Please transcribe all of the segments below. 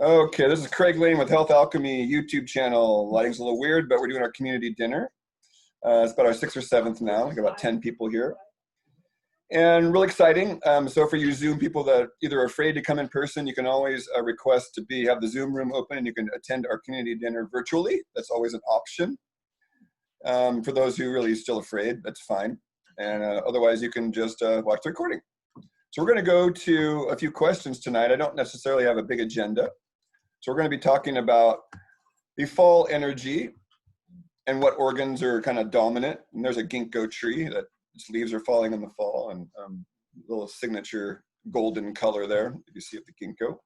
Okay, this is Craig Lane with Health Alchemy YouTube channel. Lighting's a little weird, but we're doing our community dinner. It's about our 6th or 7th now. We got about 10 people here. And really exciting. So for you Zoom people that either are afraid to come in person, you can always request to have the Zoom room open and you can attend our community dinner virtually. That's always an option. For those who really still afraid, that's fine. And otherwise you can just watch the recording. So we're going to go to a few questions tonight. I don't necessarily have a big agenda. So we're going to be talking about the fall energy and what organs are kind of dominant. And there's a ginkgo tree that its leaves are falling in the fall, and little signature golden color there, if you see it, the ginkgo.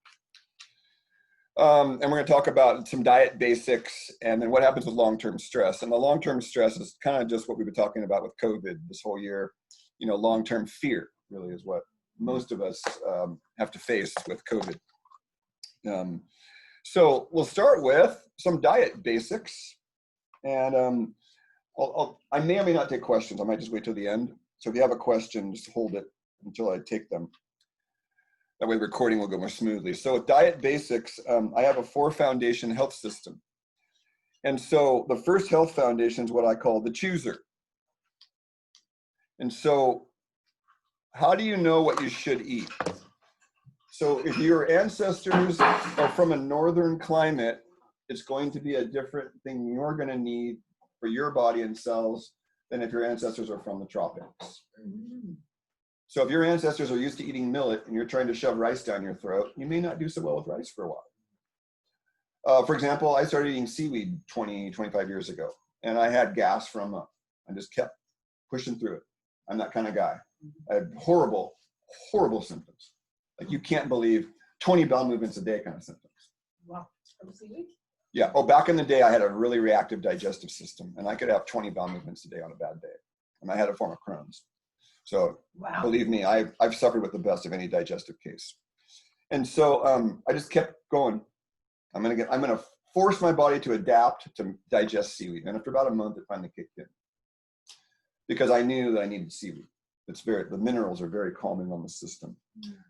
And we're going to talk about some diet basics and then what happens with long-term stress. And the long-term stress is kind of just what we've been talking about with COVID this whole year. You know, long-term fear really is what most of us have to face with COVID. So we'll start with some diet basics, and I may or may not take questions. I might just wait till the end. So if you have a question, just hold it until I take them. That way the recording will go more smoothly. So with diet basics, I have a 4-foundation health system. And so the first health foundation is what I call the chooser. And so how do you know what you should eat? So if your ancestors are from a northern climate, it's going to be a different thing you're going to need for your body and cells than if your ancestors are from the tropics. So if your ancestors are used to eating millet and you're trying to shove rice down your throat, you may not do so well with rice for a while. For example, I started eating seaweed 25 years ago, and I had gas from I just kept pushing through it. I'm that kind of guy. I had horrible, horrible symptoms. Like you can't believe 20 bowel movements a day kind of symptoms. Wow. From seaweed? Yeah. Oh, back in the day, I had a really reactive digestive system, and I could have 20 bowel movements a day on a bad day. And I had a form of Crohn's. So wow. Believe me, I've suffered with the best of any digestive case. And so I just kept going. I'm gonna force my body to adapt to digest seaweed. And after about a month, it finally kicked in. Because I knew that I needed seaweed. The minerals are very calming on the system.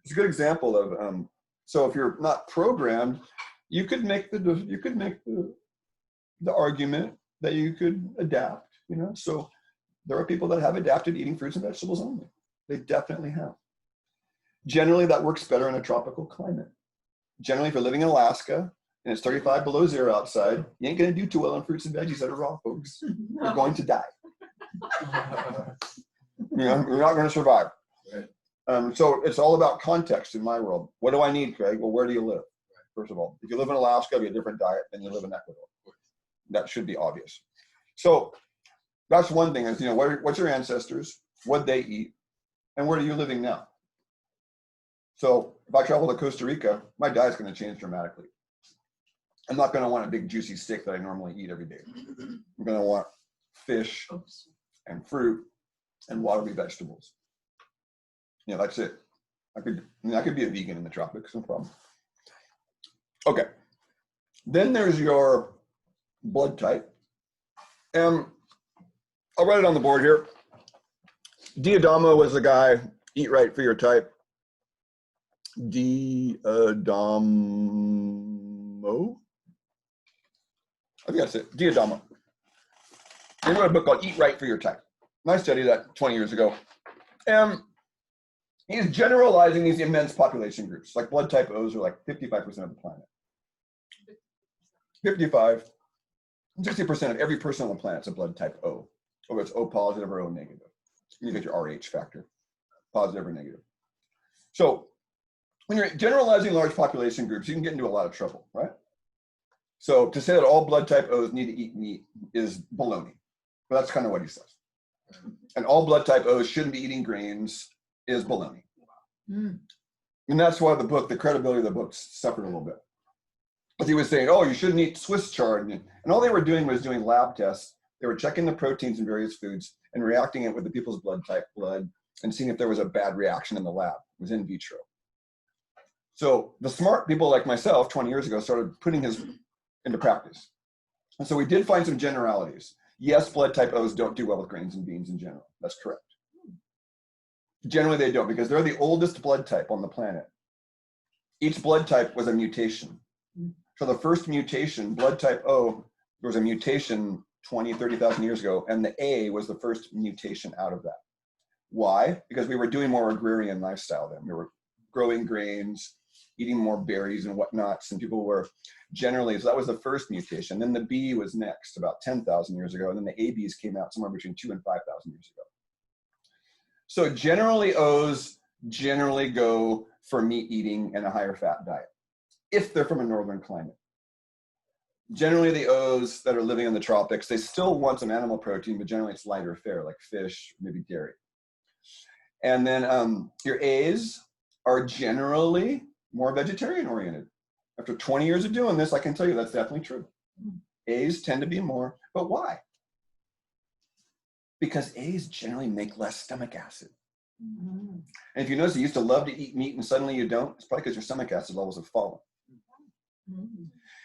It's a good example of, so if you're not programmed, you could make the argument that you could adapt, you know? So there are people that have adapted eating fruits and vegetables only. They definitely have. Generally, that works better in a tropical climate. Generally, if you're living in Alaska and it's 35 below zero outside, you ain't gonna do too well on fruits and veggies that are raw, folks. No. You're going to die. You know, you're not going to survive. Right. So it's all about context in my world. What do I need, Craig? Well, where do you live? First of all, if you live in Alaska, it'll be a different diet than you live in Ecuador. That should be obvious. So that's one thing is, you know, what's your ancestors? What they eat? And where are you living now? So if I travel to Costa Rica, my diet's going to change dramatically. I'm not going to want a big juicy steak that I normally eat every day. I'm going to want fish and fruit and watery vegetables. Yeah, that's it. I could be a vegan in the tropics, no problem. Okay. Then there's your blood type. And I'll write it on the board here. Diadamo was the guy, eat right for your type. Diadamo? I think that's it. Diadamo. He wrote a book called Eat Right for Your Type. I studied that 20 years ago. And he's generalizing these immense population groups. Like blood type O's are like 55% of the planet. 55, 60% of every person on the planet is a blood type O. Whether it's O positive or O negative. You get your RH factor, positive or negative. So when you're generalizing large population groups, you can get into a lot of trouble, right? So to say that all blood type O's need to eat meat is baloney. But that's kind of what he says. And all blood type O's shouldn't be eating grains is baloney. And that's why the credibility of the book suffered a little bit. But he was saying, oh, you shouldn't eat Swiss chard. And all they were doing was doing lab tests. They were checking the proteins in various foods and reacting it with the people's blood and seeing if there was a bad reaction in the lab. It was in vitro. So the smart people like myself 20 years ago started putting his into practice. And so we did find some generalities. Yes, blood type O's don't do well with grains and beans in general. That's correct. Generally, they don't because they're the oldest blood type on the planet. Each blood type was a mutation. So the first mutation, blood type O, there was a mutation 20, 30,000 years ago, and the A was the first mutation out of that. Why? Because we were doing more agrarian lifestyle then. We were growing grains, eating more berries and whatnots, and people were generally, so that was the first mutation. Then the B was next, about 10,000 years ago, and then the ABs came out somewhere between 2,000 and 5,000 years ago. So generally O's generally go for meat eating and a higher fat diet, if they're from a northern climate. Generally the O's that are living in the tropics, they still want some animal protein, but generally it's lighter fare, like fish, maybe dairy. And then your A's are generally more vegetarian oriented. After 20 years of doing this, I can tell you that's definitely true. A's tend to be more, but why? Because A's generally make less stomach acid. And if you notice, you used to love to eat meat and suddenly you don't, it's probably because your stomach acid levels have fallen.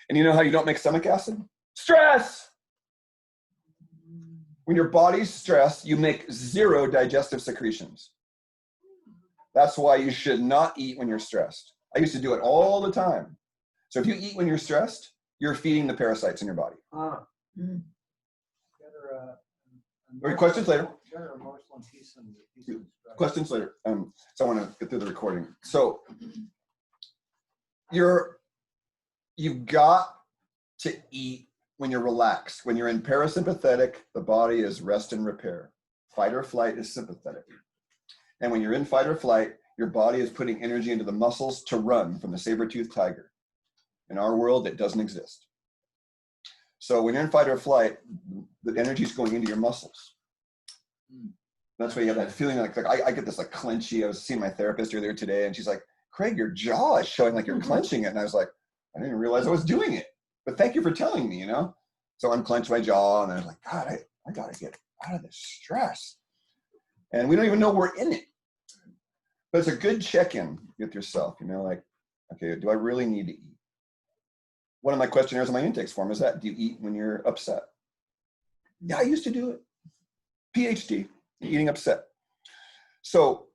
And you know how you don't make stomach acid? Stress! When your body's stressed, you make zero digestive secretions. That's why you should not eat when you're stressed. I used to do it all the time. So if you eat when you're stressed, you're feeding the parasites in your body. Questions later. Questions later. So I want to get through the recording. So you've got to eat when you're relaxed. When you're in parasympathetic, the body is rest and repair. Fight or flight is sympathetic. And when you're in fight or flight, your body is putting energy into the muscles to run from the saber-toothed tiger. In our world, it doesn't exist. So when you're in fight or flight, the energy is going into your muscles. That's why you have that feeling like I get this like clenchy. I was seeing my therapist earlier today, and she's like, "Craig, your jaw is showing like you're clenching it." And I was like, I didn't even realize I was doing it. But thank you for telling me, you know? So I unclenched my jaw, and I was like, God, I got to get out of this stress. And we don't even know we're in it. But it's a good check-in with yourself, you know, like, okay, do I really need to eat? One of my questionnaires on my intakes form is that, do you eat when you're upset? Yeah, I used to do it. PhD, eating upset. So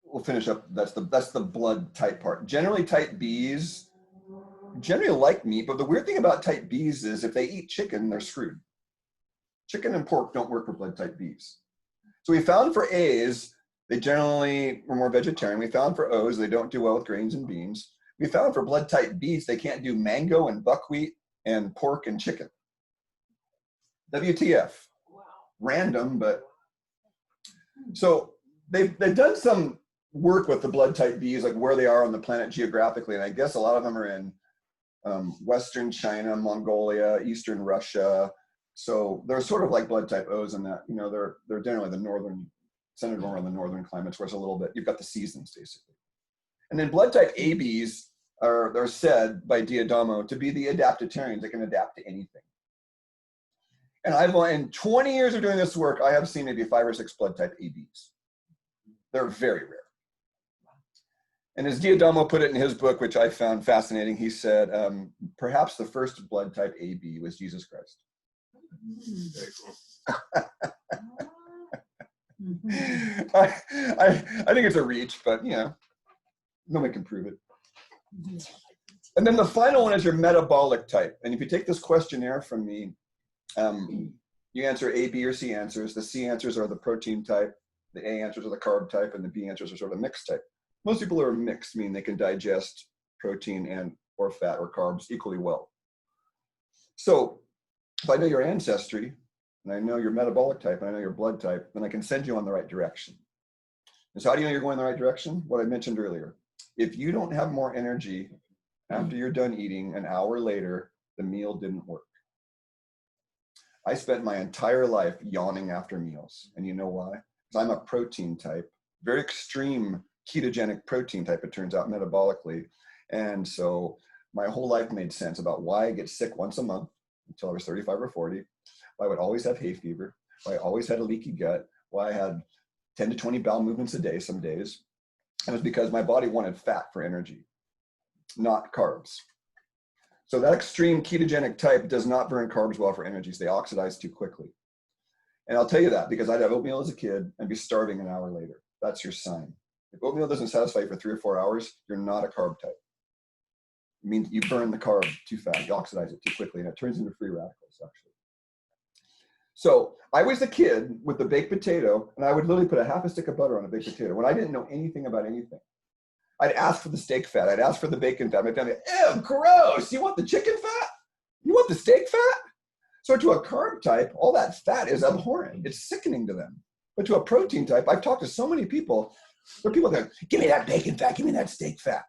we'll finish up. That's the blood type part. Generally type Bs generally like meat, but the weird thing about type Bs is if they eat chicken, they're screwed. Chicken and pork don't work for blood type Bs. So we found for A's, they generally were more vegetarian. We found for O's, they don't do well with grains and beans. We found for blood type B's, they can't do mango and buckwheat and pork and chicken. WTF. Wow. Random, but. So they've done some work with the blood type B's, like where they are on the planet geographically. And I guess a lot of them are in Western China, Mongolia, Eastern Russia. So they're sort of like blood type O's in that, you know, they're generally the northern, centered more on the northern climates, where it's a little bit, you've got the seasons basically. And then blood type ABs are said by Diadamo to be the adaptarians that can adapt to anything. And in 20 years of doing this work, I have seen maybe 5 or 6 blood type ABs. They're very rare. And as Diadamo put it in his book, which I found fascinating, he said, perhaps the first blood type AB was Jesus Christ. Very cool. I think it's a reach, but you know, nobody can prove it. And then the final one is your metabolic type. And if you take this questionnaire from me, you answer A, B, or C answers. The C answers are the protein type, the A answers are the carb type, and the B answers are sort of mixed type. Most people who are mixed mean they can digest protein and or fat or carbs equally well. So if I know your ancestry, and I know your metabolic type, and I know your blood type, then I can send you on the right direction. And so how do you know you're going in the right direction? What I mentioned earlier. If you don't have more energy after you're done eating an hour later, the meal didn't work. I spent my entire life yawning after meals. And you know why? Because I'm a protein type, very extreme ketogenic protein type, it turns out, metabolically. And so my whole life made sense about why I get sick once a month until I was 35 or 40, why I would always have hay fever, why I always had a leaky gut, why I had 10 to 20 bowel movements a day some days. It was because my body wanted fat for energy, not carbs. So that extreme ketogenic type does not burn carbs well for energy, so they oxidize too quickly. And I'll tell you that because I'd have oatmeal as a kid and be starving an hour later. That's your sign. If oatmeal doesn't satisfy you for 3 or 4 hours, you're not a carb type. It means you burn the carb too fast, you oxidize it too quickly, and it turns into free radicals, actually. So I was a kid with the baked potato, and I would literally put a half a stick of butter on a baked potato when I didn't know anything about anything. I'd ask for the steak fat. I'd ask for the bacon fat. My family, ew, gross. You want the chicken fat? You want the steak fat? So to a carb type, all that fat is abhorrent. It's sickening to them. But to a protein type, I've talked to so many people, there are people that go, give me that bacon fat, give me that steak fat.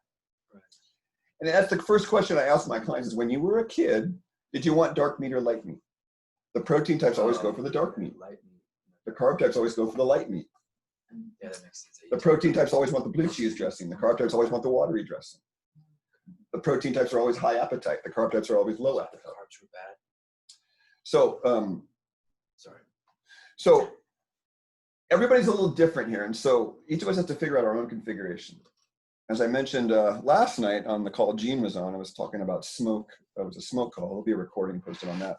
And that's the first question I ask my clients is, when you were a kid, did you want dark meat or light meat? The protein types always go for the dark meat. The carb types always go for the light meat. Yeah, that makes sense. The protein types always want the blue cheese dressing. The carb types always want the watery dressing. The protein types are always high appetite. The carb types are always low appetite. Carbs were bad. So, Sorry. so everybody's a little different here. And so each of us has to figure out our own configuration. As I mentioned last night on the call Gene was on, I was talking about smoke. It was a smoke call. There'll be a recording posted on that.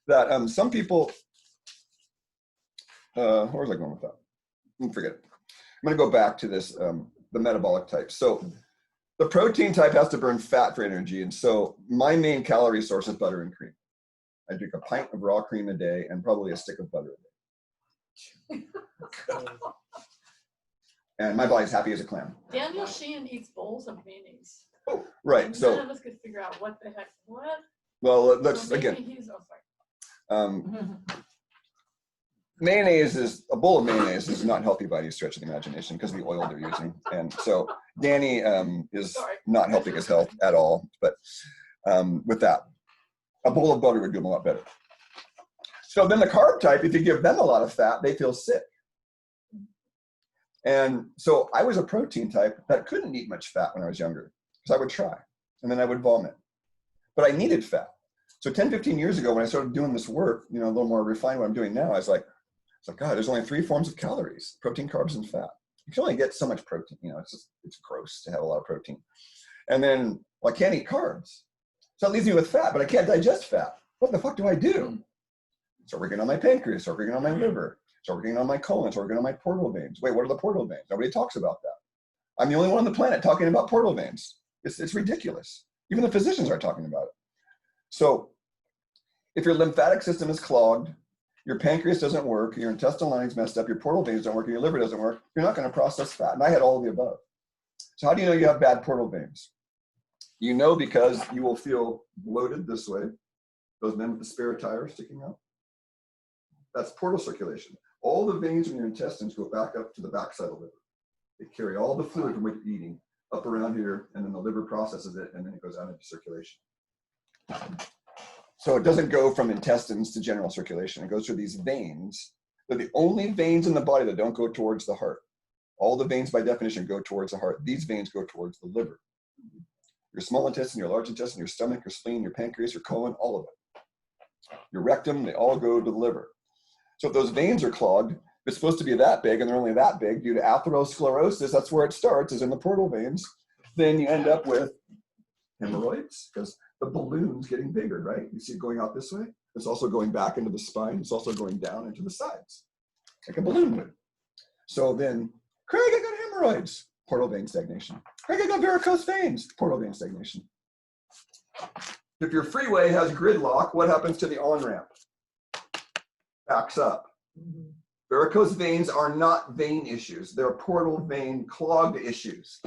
That some people, where was I going with that? Forget it. I'm going to go back to this, the metabolic type. So the protein type has to burn fat for energy. And so my main calorie source is butter and cream. I drink a pint of raw cream a day and probably a stick of butter a day. And my body's happy as a clam. Daniel Sheehan eats bowls of mayonnaise. Oh, right. And So none of us could figure out what the heck, what? well, let's So maybe again. he's, oh, sorry. Mayonnaise is a bowl of mayonnaise is not healthy by any stretch of the imagination because of the oil they're using. And so Danny is not helping his health at all. But with that, a bowl of butter would do him a lot better. So then the carb type, if you give them a lot of fat, they feel sick. And so I was a protein type that couldn't eat much fat when I was younger because I would try and then I would vomit. But I needed fat. So 10, 15 years ago when I started doing this work, you know, a little more refined what I'm doing now, I was like, God, there's only 3 forms of calories: protein, carbs, and fat. You can only get so much protein. You know, it's gross to have a lot of protein. And then, well, I can't eat carbs. So that leaves me with fat, but I can't digest fat. What the fuck do I do? Start working on my pancreas, start working on my liver, start working on my colon, start working on my portal veins. Wait, what are the portal veins? Nobody talks about that. I'm the only one on the planet talking about portal veins. It's ridiculous. Even the physicians aren't talking about it. So if your lymphatic system is clogged, your pancreas doesn't work, your intestinal lining's messed up, your portal veins don't work, and your liver doesn't work, you're not going to process fat. And I had all of the above. So how do you know you have bad portal veins? You know because you will feel bloated this way. Those men with the spare tire sticking out. That's portal circulation. All the veins in your intestines go back up to the backside of the liver. They carry all the fluid from what you're eating up around here, and then the liver processes it, and then it goes out into circulation. So it doesn't go from intestines to general circulation. It goes through these veins. They're the only veins in the body that don't go towards the heart. All the veins by definition go towards the heart. These veins go towards the liver. Your small intestine, your large intestine, your stomach, your spleen, your pancreas, your colon, all of it. Your rectum, they all go to the liver. So if those veins are clogged, it's supposed to be that big and they're only that big due to atherosclerosis, that's where it starts, is in the portal veins, then you end up with hemorrhoids because the balloon's getting bigger, right? You see it going out this way. It's also going back into the spine. It's also going down into the sides, like a balloon would. So then, Craig, I got hemorrhoids, portal vein stagnation. Craig, I got varicose veins, portal vein stagnation. If your freeway has gridlock, what happens to the on-ramp? Backs up. Varicose veins are not vein issues. They're portal vein clogged issues.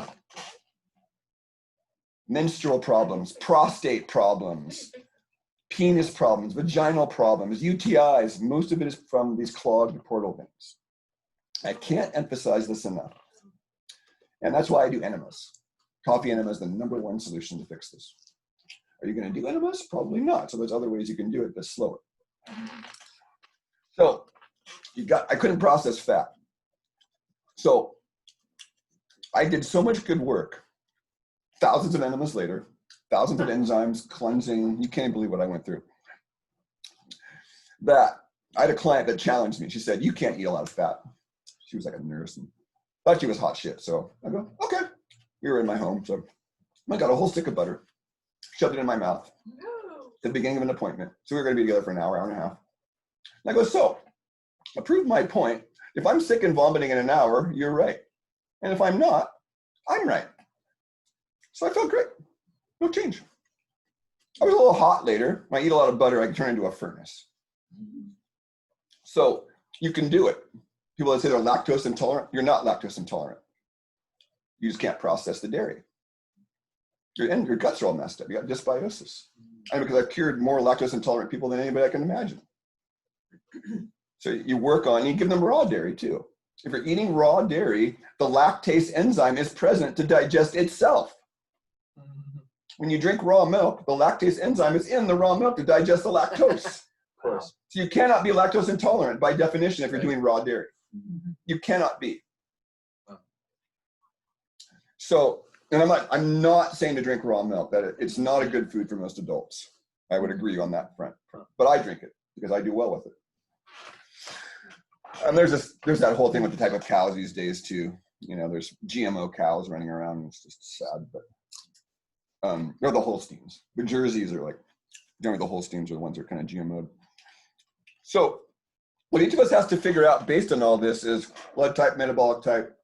Menstrual problems, prostate problems, penis problems, vaginal problems, UTIs, most of it is from these clogged portal veins. I can't emphasize this enough. And that's why I do enemas. Coffee enema is the #1 solution to fix this. Are you going to do enemas? Probably not. So there's other ways you can do it, but slower. So I couldn't process fat. So I did so much good work. Thousands of enemas later, thousands of enzymes, cleansing. You can't believe what I went through. That I had a client that challenged me. She said, you can't eat a lot of fat. She was like a nurse and thought she was hot shit. So I go, okay. We were in my home. So I got a whole stick of butter, shoved it in my mouth at the beginning of an appointment. So we were going to be together for an hour, hour and a half. And I go, so I proved my point. If I'm sick and vomiting in an hour, you're right. And if I'm not, I'm right. So I felt great. No change. I was a little hot later. When I eat a lot of butter, I can turn into a furnace. So you can do it. People that say they're lactose intolerant, you're not lactose intolerant. You just can't process the dairy. Your guts are all messed up. You got dysbiosis. And because I've cured more lactose intolerant people than anybody I can imagine. So you work on, you give them raw dairy too. If you're eating raw dairy, the lactase enzyme is present to digest itself. When you drink raw milk, the lactase enzyme is in the raw milk to digest the lactose. Of course. So you cannot be lactose intolerant by definition if you're doing raw dairy. You cannot be. So, and I'm not saying to drink raw milk, that it's not a good food for most adults. I would agree on that front, but I drink it because I do well with it. And there's that whole thing with the type of cows these days too. You know, there's GMO cows running around, and it's just sad, but they're the Holsteins. The Jerseys are like, generally the Holsteins are the ones that are kind of GMO'd. So what each of us has to figure out based on all this is blood type, metabolic type,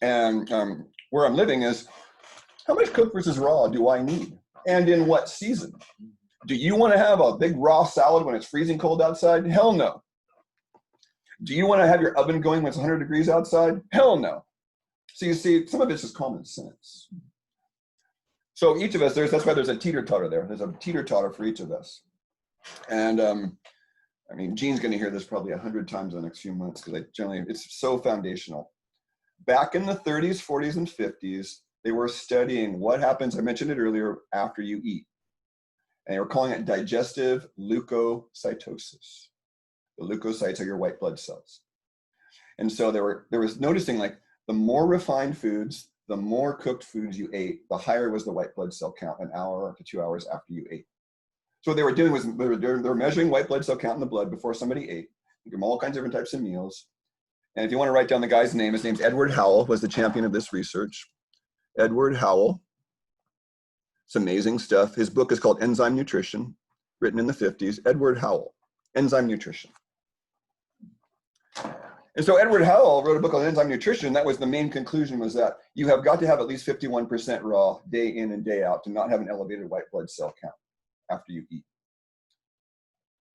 and where I'm living is how much cooked versus raw do I need, and in what season? Do you want to have a big raw salad when it's freezing cold outside? Hell no. Do you want to have your oven going when it's 100 degrees outside? Hell no. So you see, some of it's just common sense. So each of us, that's why there's a teeter-totter there. There's a teeter-totter for each of us. And I mean, Jean's going to hear this probably 100 times in the next few months because it's so foundational. Back in the 30s, 40s, and 50s, they were studying what happens, I mentioned it earlier, after you eat. And they were calling it digestive leukocytosis. The leukocytes are your white blood cells. And so there was noticing, like, the more refined foods, the more cooked foods you ate, the higher was the white blood cell count an hour to 2 hours after you ate. So what they were doing was they were measuring white blood cell count in the blood before somebody ate. You give them all kinds of different types of meals. And if you want to write down the guy's name, his name's Edward Howell, was the champion of this research. Edward Howell. It's amazing stuff. His book is called Enzyme Nutrition, written in the 50s. Edward Howell, Enzyme Nutrition. And so Edward Howell wrote a book on enzyme nutrition. That was the main conclusion, was that you have got to have at least 51% raw day in and day out to not have an elevated white blood cell count after you eat.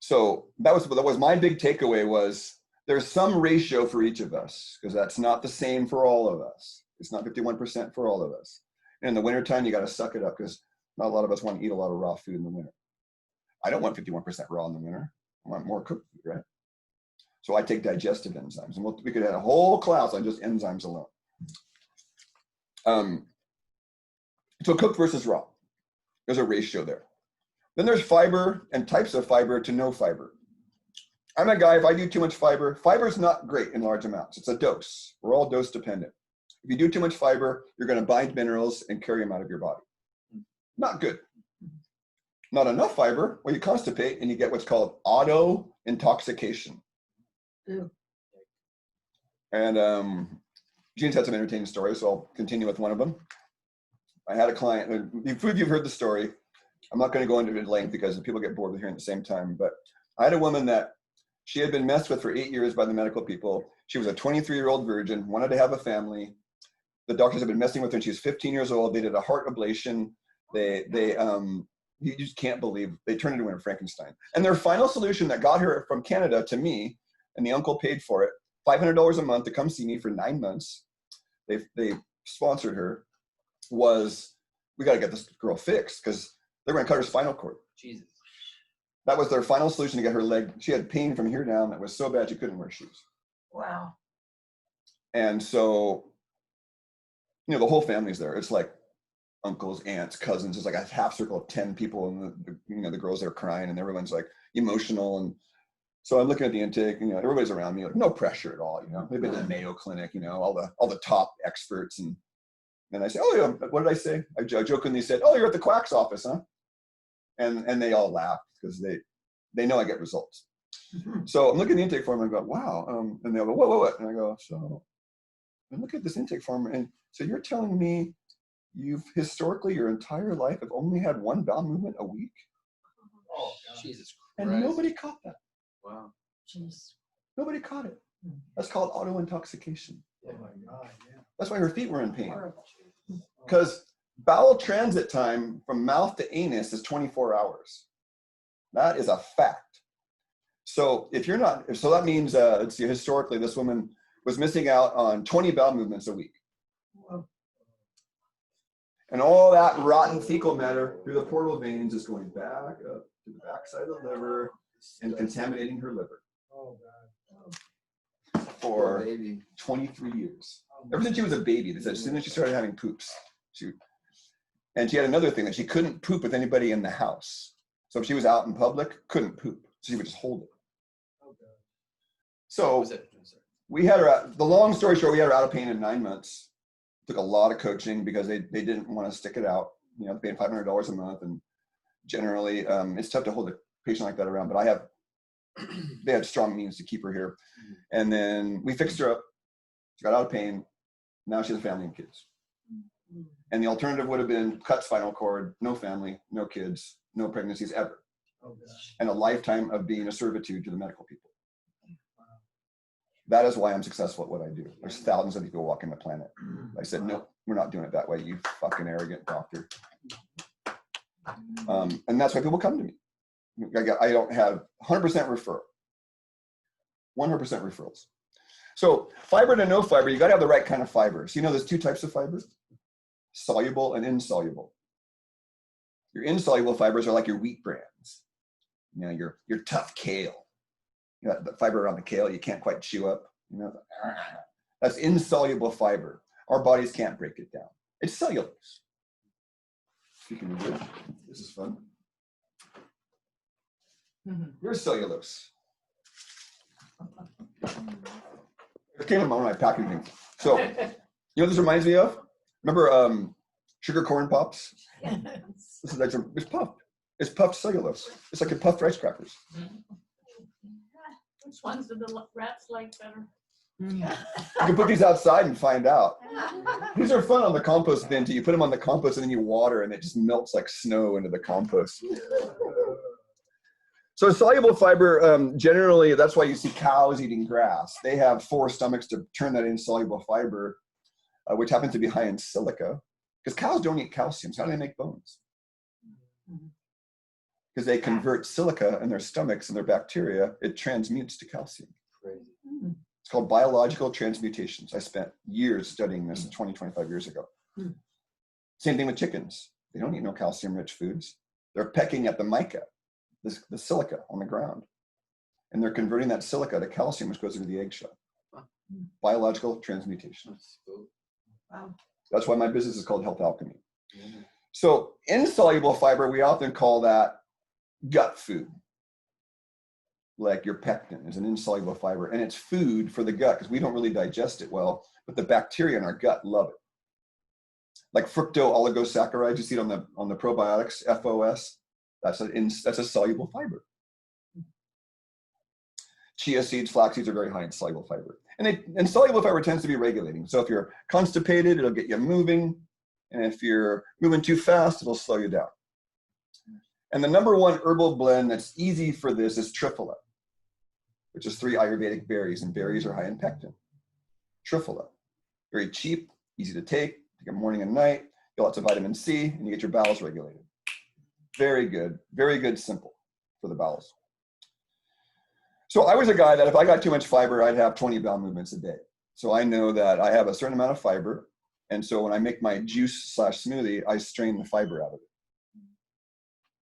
So that was my big takeaway, was there's some ratio for each of us, because that's not the same for all of us. It's not 51% for all of us. And in the wintertime, you got to suck it up, because not a lot of us want to eat a lot of raw food in the winter. I don't want 51% raw in the winter. I want more cooked food, right? So I take digestive enzymes, and we could have a whole class on just enzymes alone. So cooked versus raw, there's a ratio there. Then there's fiber and types of fiber to no fiber. I'm a guy, if I do too much fiber, fiber's not great in large amounts. It's a dose. We're all dose dependent. If you do too much fiber, you're going to bind minerals and carry them out of your body. Not good. Not enough fiber, well, you constipate and you get what's called auto intoxication. Ew. And Jean's had some entertaining stories, so I'll continue with one of them. I had a client, you've heard the story. I'm not going to go into it at length because people get bored with hearing at the same time, but I had a woman that she had been messed with for 8 years by the medical people. She was a 23-year-old virgin, wanted to have a family. The doctors had been messing with her when she was 15 years old. They did a heart ablation. You just can't believe, they turned it into a Frankenstein. And their final solution that got her from Canada to me, and the uncle paid for it, $500 a month to come see me for 9 months. They sponsored her, was, we got to get this girl fixed because they're going to cut her spinal cord. Jesus. That was their final solution to get her leg. She had pain from here down that was so bad she couldn't wear shoes. Wow. And so, you know, the whole family's there. It's like uncles, aunts, cousins. It's like a half circle of 10 people, and the girls there crying, and everyone's like emotional. And so I'm looking at the intake, and everybody's around me, like no pressure at all. They've been to the Mayo Clinic, all the top experts, and I say, oh yeah, what did I say? I jokingly said, oh, you're at the quack's office, huh? And they all laughed because they know I get results. So I'm looking at the intake form and I go, wow. And they'll go, what? And I go, so I look at this intake form, and so you're telling me you've historically your entire life have only had one bowel movement a week? Oh, Jesus Christ. And nobody caught that. Wow. Jeez. Nobody caught it. That's called auto intoxication. Oh my God, yeah. That's why her feet were in pain. Horrible. Because Bowel transit time from mouth to anus is 24 hours. That is a fact. So if you're not, so that means, let's see, historically, this woman was missing out on 20 bowel movements a week. Whoa. And all that rotten fecal matter through the portal veins is going back up to the backside of the liver and contaminating her liver. Oh, God. For 23 years. Ever since she was a baby, they said as soon as she started having poops, and she had another thing that she couldn't poop with anybody in the house. So if she was out in public, couldn't poop. So she would just hold it. Oh, God. So we had her, the long story short, we had her out of pain in 9 months. Took a lot of coaching because they didn't want to stick it out. You know, paying $500 a month. And generally, it's tough to hold a patient like that around, but they had strong means to keep her here. And then we fixed her up. She got out of pain. Now she has a family and kids. And the alternative would have been cut spinal cord, no family, no kids, no pregnancies ever. Oh, and a lifetime of being a servitude to the medical people. That is why I'm successful at what I do. There's thousands of people walking the planet. I said, no, we're not doing it that way, you fucking arrogant doctor. And that's why people come to me. I don't have 100% referral. 100% referrals. So fiber to no fiber, you got to have the right kind of fibers. You know, there's two types of fibers, soluble and insoluble. Your insoluble fibers are like your wheat brands. You know, your tough kale. You got the fiber around the kale you can't quite chew up. You know, that's insoluble fiber. Our bodies can't break it down. It's cellulose. Speaking of which, this is fun. Here's cellulose. It came in my packaging. So, you know what this reminds me of? Remember sugar corn pops? This is like it's puffed. It's puffed cellulose. It's like your puffed rice crackers. Which ones do the rats like better? You can put these outside and find out. These are fun on the compost bin too. You put them on the compost and then you water and it just melts like snow into the compost. So soluble fiber, generally, that's why you see cows eating grass. They have 4 stomachs to turn that insoluble fiber, which happens to be high in silica, because cows don't eat calcium. So how do they make bones? Because they convert silica in their stomachs and their bacteria, it transmutes to calcium. Crazy. It's called biological transmutations. I spent years studying this 20, 25 years ago. Same thing with chickens. They don't eat no calcium-rich foods. They're pecking at the mica, the silica on the ground. And they're converting that silica to calcium, which goes into the eggshell. Biological transmutation. Wow. That's why my business is called Health Alchemy. So insoluble fiber, we often call that gut food. Like your pectin is an insoluble fiber, and it's food for the gut because we don't really digest it well, but the bacteria in our gut love it. Like fructooligosaccharides, you see it on the probiotics, FOS, that's a soluble fiber. Chia seeds, flax seeds are very high in soluble fiber. And soluble fiber tends to be regulating. So if you're constipated, it'll get you moving. And if you're moving too fast, it'll slow you down. And the #1 herbal blend that's easy for this is triphala, which is 3 Ayurvedic berries, and berries are high in pectin. Triphala, very cheap, easy to take it morning and night, get lots of vitamin C, and you get your bowels regulated. Very good, simple for the bowels. So I was a guy that if I got too much fiber, I'd have 20 bowel movements a day. So I know that I have a certain amount of fiber, and so when I make my juice/smoothie, I strain the fiber out of it.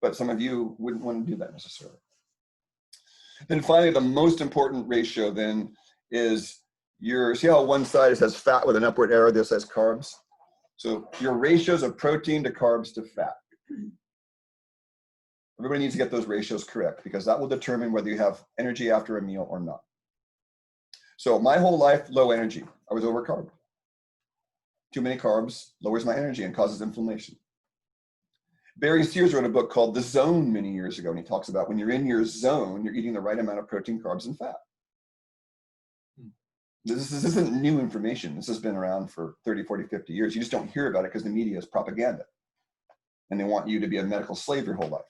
But some of you wouldn't want to do that necessarily. Then finally, the most important ratio then is see how one side says fat with an upward arrow, this says carbs? So your ratios of protein to carbs to fat. Everybody needs to get those ratios correct because that will determine whether you have energy after a meal or not. So my whole life, low energy. I was overcarbed. Too many carbs lowers my energy and causes inflammation. Barry Sears wrote a book called The Zone many years ago, and he talks about when you're in your zone, you're eating the right amount of protein, carbs, and fat. This isn't new information. This has been around for 30, 40, 50 years. You just don't hear about it because the media is propaganda. And they want you to be a medical slave your whole life.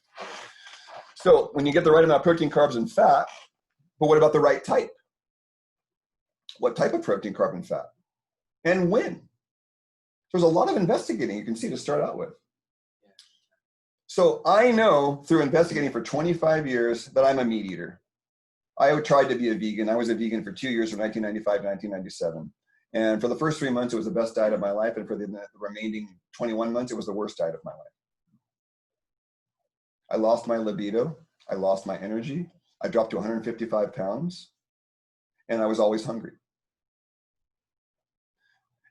So when you get the right amount of protein, carbs, and fat, but what about the right type? What type of protein, carb, and fat? And when? There's a lot of investigating you can see to start out with. So I know through investigating for 25 years that I'm a meat eater. I tried to be a vegan. I was a vegan for 2 years from 1995 to 1997. And for the first 3 months, it was the best diet of my life. And for the remaining 21 months, it was the worst diet of my life. I lost my libido. I lost my energy. I dropped to 155 pounds. And I was always hungry.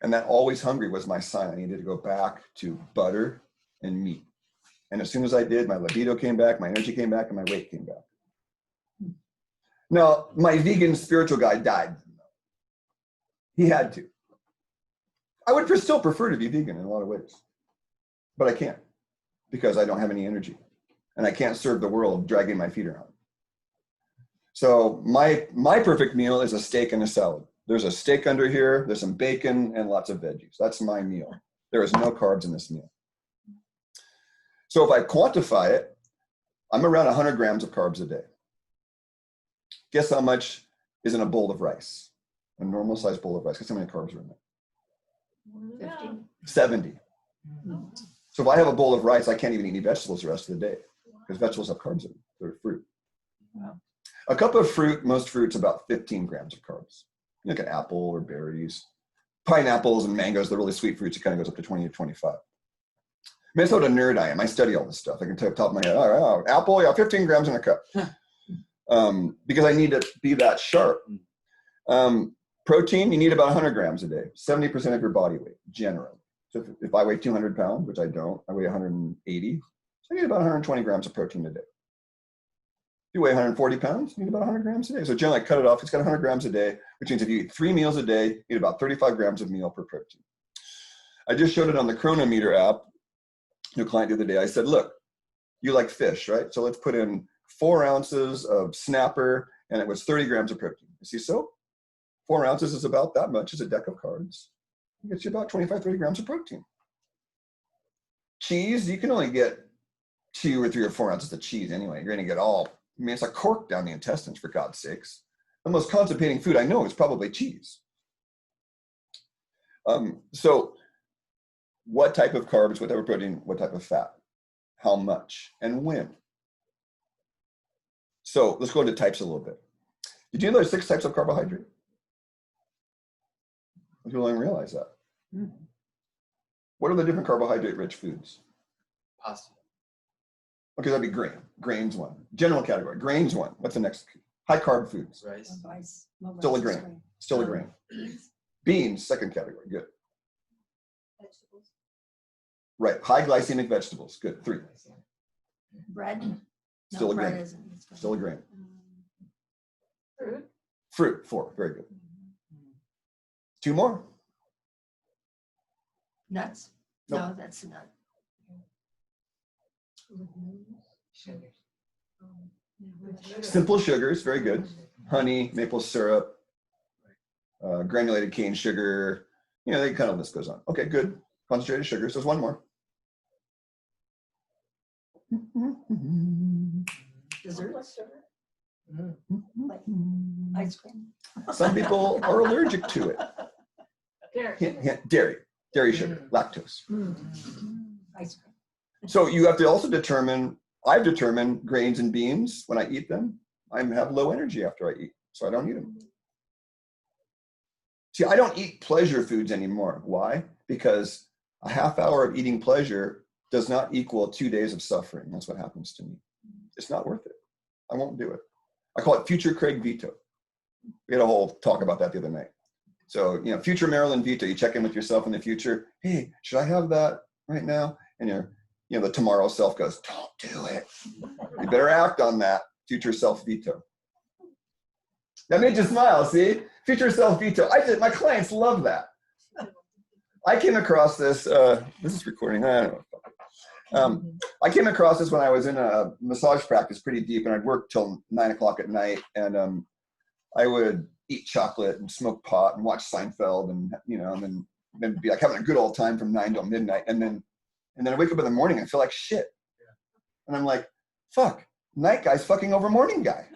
And that always hungry was my sign. I needed to go back to butter and meat. And as soon as I did, my libido came back, my energy came back, and my weight came back. Now, my vegan spiritual guy died. He had to. I would still prefer to be vegan in a lot of ways. But I can't because I don't have any energy. And I can't serve the world dragging my feet around. So my perfect meal is a steak and a salad. There's a steak under here, there's some bacon, and lots of veggies. That's my meal. There is no carbs in this meal. So if I quantify it, I'm around 100 grams of carbs a day. Guess how much is in a bowl of rice? A normal sized bowl of rice. Guess how many carbs are in it? 50. 70. So if I have a bowl of rice, I can't even eat any vegetables the rest of the day because vegetables have carbs in them. They're fruit. Wow. A cup of fruit, most fruits, about 15 grams of carbs. You look at apple or berries, pineapples and mangoes, the really sweet fruits, it kind of goes up to 20 to 25. I mean, that's what a nerd I am. I study all this stuff. I can tell top of my head, oh, apple, yeah, 15 grams in a cup. Because I need to be that sharp. Protein, you need about 100 grams a day, 70% of your body weight, generally. So if I weigh 200 pounds, which I don't, I weigh 180, so I need about 120 grams of protein a day. If you weigh 140 pounds, you need about 100 grams a day. So generally I cut it off, it's got 100 grams a day, which means if you eat 3 meals a day, you eat about 35 grams of meal per protein. I just showed it on the Chronometer app. New client the other day, I said, look, you like fish, right? So let's put in 4 ounces of snapper, and it was 30 grams of protein. You see, so 4 ounces is about that much as a deck of cards. It gets you about 25, 30 grams of protein. Cheese, you can only get 2 or 3 or 4 ounces of cheese anyway. You're gonna get all, I mean, it's a cork down the intestines, for God's sakes. The most constipating food I know is probably cheese. So what type of carbs, what type of protein, what type of fat, how much, and when? So let's go into types a little bit. Did you know there's 6 types of carbohydrate? People don't even realize that. What are the different carbohydrate-rich foods? Pasta. Okay, that'd be grain. Grain's one. General category. Grain's one. What's the next? High carb foods. Rice. Rice. Still a grain. Still a grain. Beans, second category. Good. Vegetables. Right. High glycemic vegetables. Good. 3. Bread. Still a bread grain. isn't. Still a grain. Fruit. Fruit. 4. Very good. 2 more. Nuts. Nope. No, that's a nut. Simple sugars. Very good. Honey, maple syrup, granulated cane sugar. You know, the kind of list goes on. Okay, good. Concentrated sugars. There's 1 more. Desserts. Like ice cream. Some people are allergic to it. Dairy. Hint, hint, dairy sugar, lactose. Ice cream. So you have to also determine, I've determined grains and beans, when I eat them, I have low energy after I eat, so I don't eat them. See, I don't eat pleasure foods anymore. Why? Because a half hour of eating pleasure does not equal 2 days of suffering. That's what happens to me. It's not worth it. I won't do it. I call it future Craig veto. We had a whole talk about that the other night. So, you know, future Marilyn veto, you check in with yourself in the future. Hey, should I have that right now? And the tomorrow self goes, don't do it. You better act on that. Future self veto. That made you smile, see? Future self veto. My clients love that. I came across this, this is recording, I don't know. I came across this when I was in a massage practice pretty deep, and I'd work till 9 o'clock at night, and I would eat chocolate and smoke pot and watch Seinfeld, and then be like having a good old time from 9 till midnight, and then I wake up in the morning and feel like shit, and I'm like, fuck, night guy's fucking over morning guy,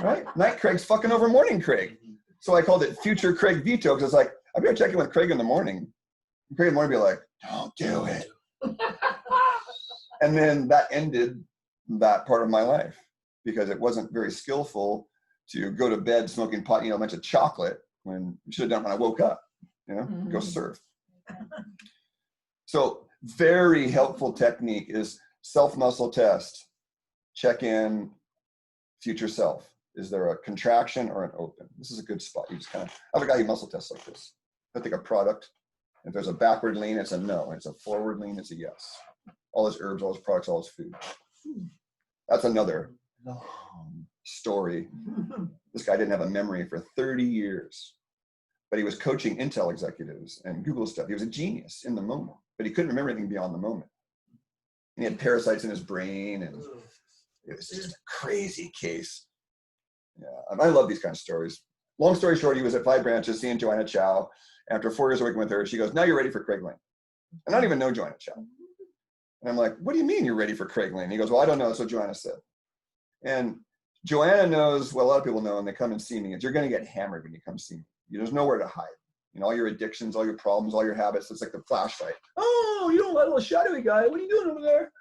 right? Night Craig's fucking over morning Craig. So I called it future Craig veto, because it's like, I better check in with Craig in the morning Pray in the morning, be like, don't do it. And then that ended that part of my life because it wasn't very skillful to go to bed smoking pot, a bunch of chocolate when you should have done it when I woke up, go surf. So very helpful technique is self-muscle test. Check in future self. Is there a contraction or an open? This is a good spot. You just kind of, I have a guy who muscle tests like this. I take a product. If there's a backward lean, it's a no. It's a forward lean, it's a yes. All his herbs, all his products, all his food. That's another story. This guy didn't have a memory for 30 years, but he was coaching Intel executives and Google stuff. He was a genius in the moment, but he couldn't remember anything beyond the moment. And he had parasites in his brain, and it was just a crazy case. Yeah, I love these kind of stories. Long story short, he was at Five Branches seeing Joanna Chow. After 4 years of working with her, she goes, now you're ready for Craig Lane. And I don't even know Joanna Chow. And I'm like, what do you mean you're ready for Craig Lane? He goes, well, I don't know. That's what Joanna said. And Joanna knows, well, a lot of people know, and they come and see me, is you're going to get hammered when you come see me. There's nowhere to hide. All your addictions, all your problems, all your habits. It's like the flashlight. Oh, you don't like a little shadowy guy. What are you doing over there?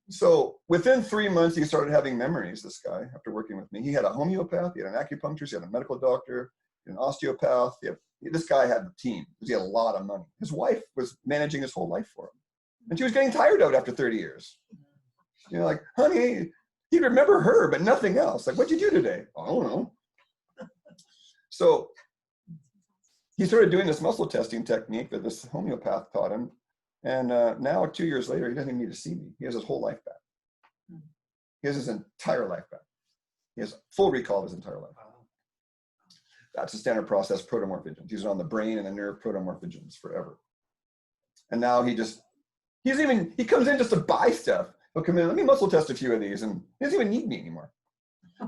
So within 3 months, he started having memories, this guy, after working with me. He had a homeopath, he had an acupuncturist, he had a medical doctor, an osteopath. This guy had the team because he had a lot of money. His wife was managing his whole life for him. And she was getting tired of it after 30 years. Like, honey, he'd remember her, but nothing else. Like, what'd you do today? I don't know. So he started doing this muscle testing technique that this homeopath taught him. And now 2 years later, he doesn't even need to see me. He has his whole life back. He has his entire life back. He has full recall of his entire life. That's a standard process, protomorphogens. He's on the brain and the nerve protomorphogens forever. And now he comes in just to buy stuff. He'll come in, let me muscle test a few of these, and he doesn't even need me anymore.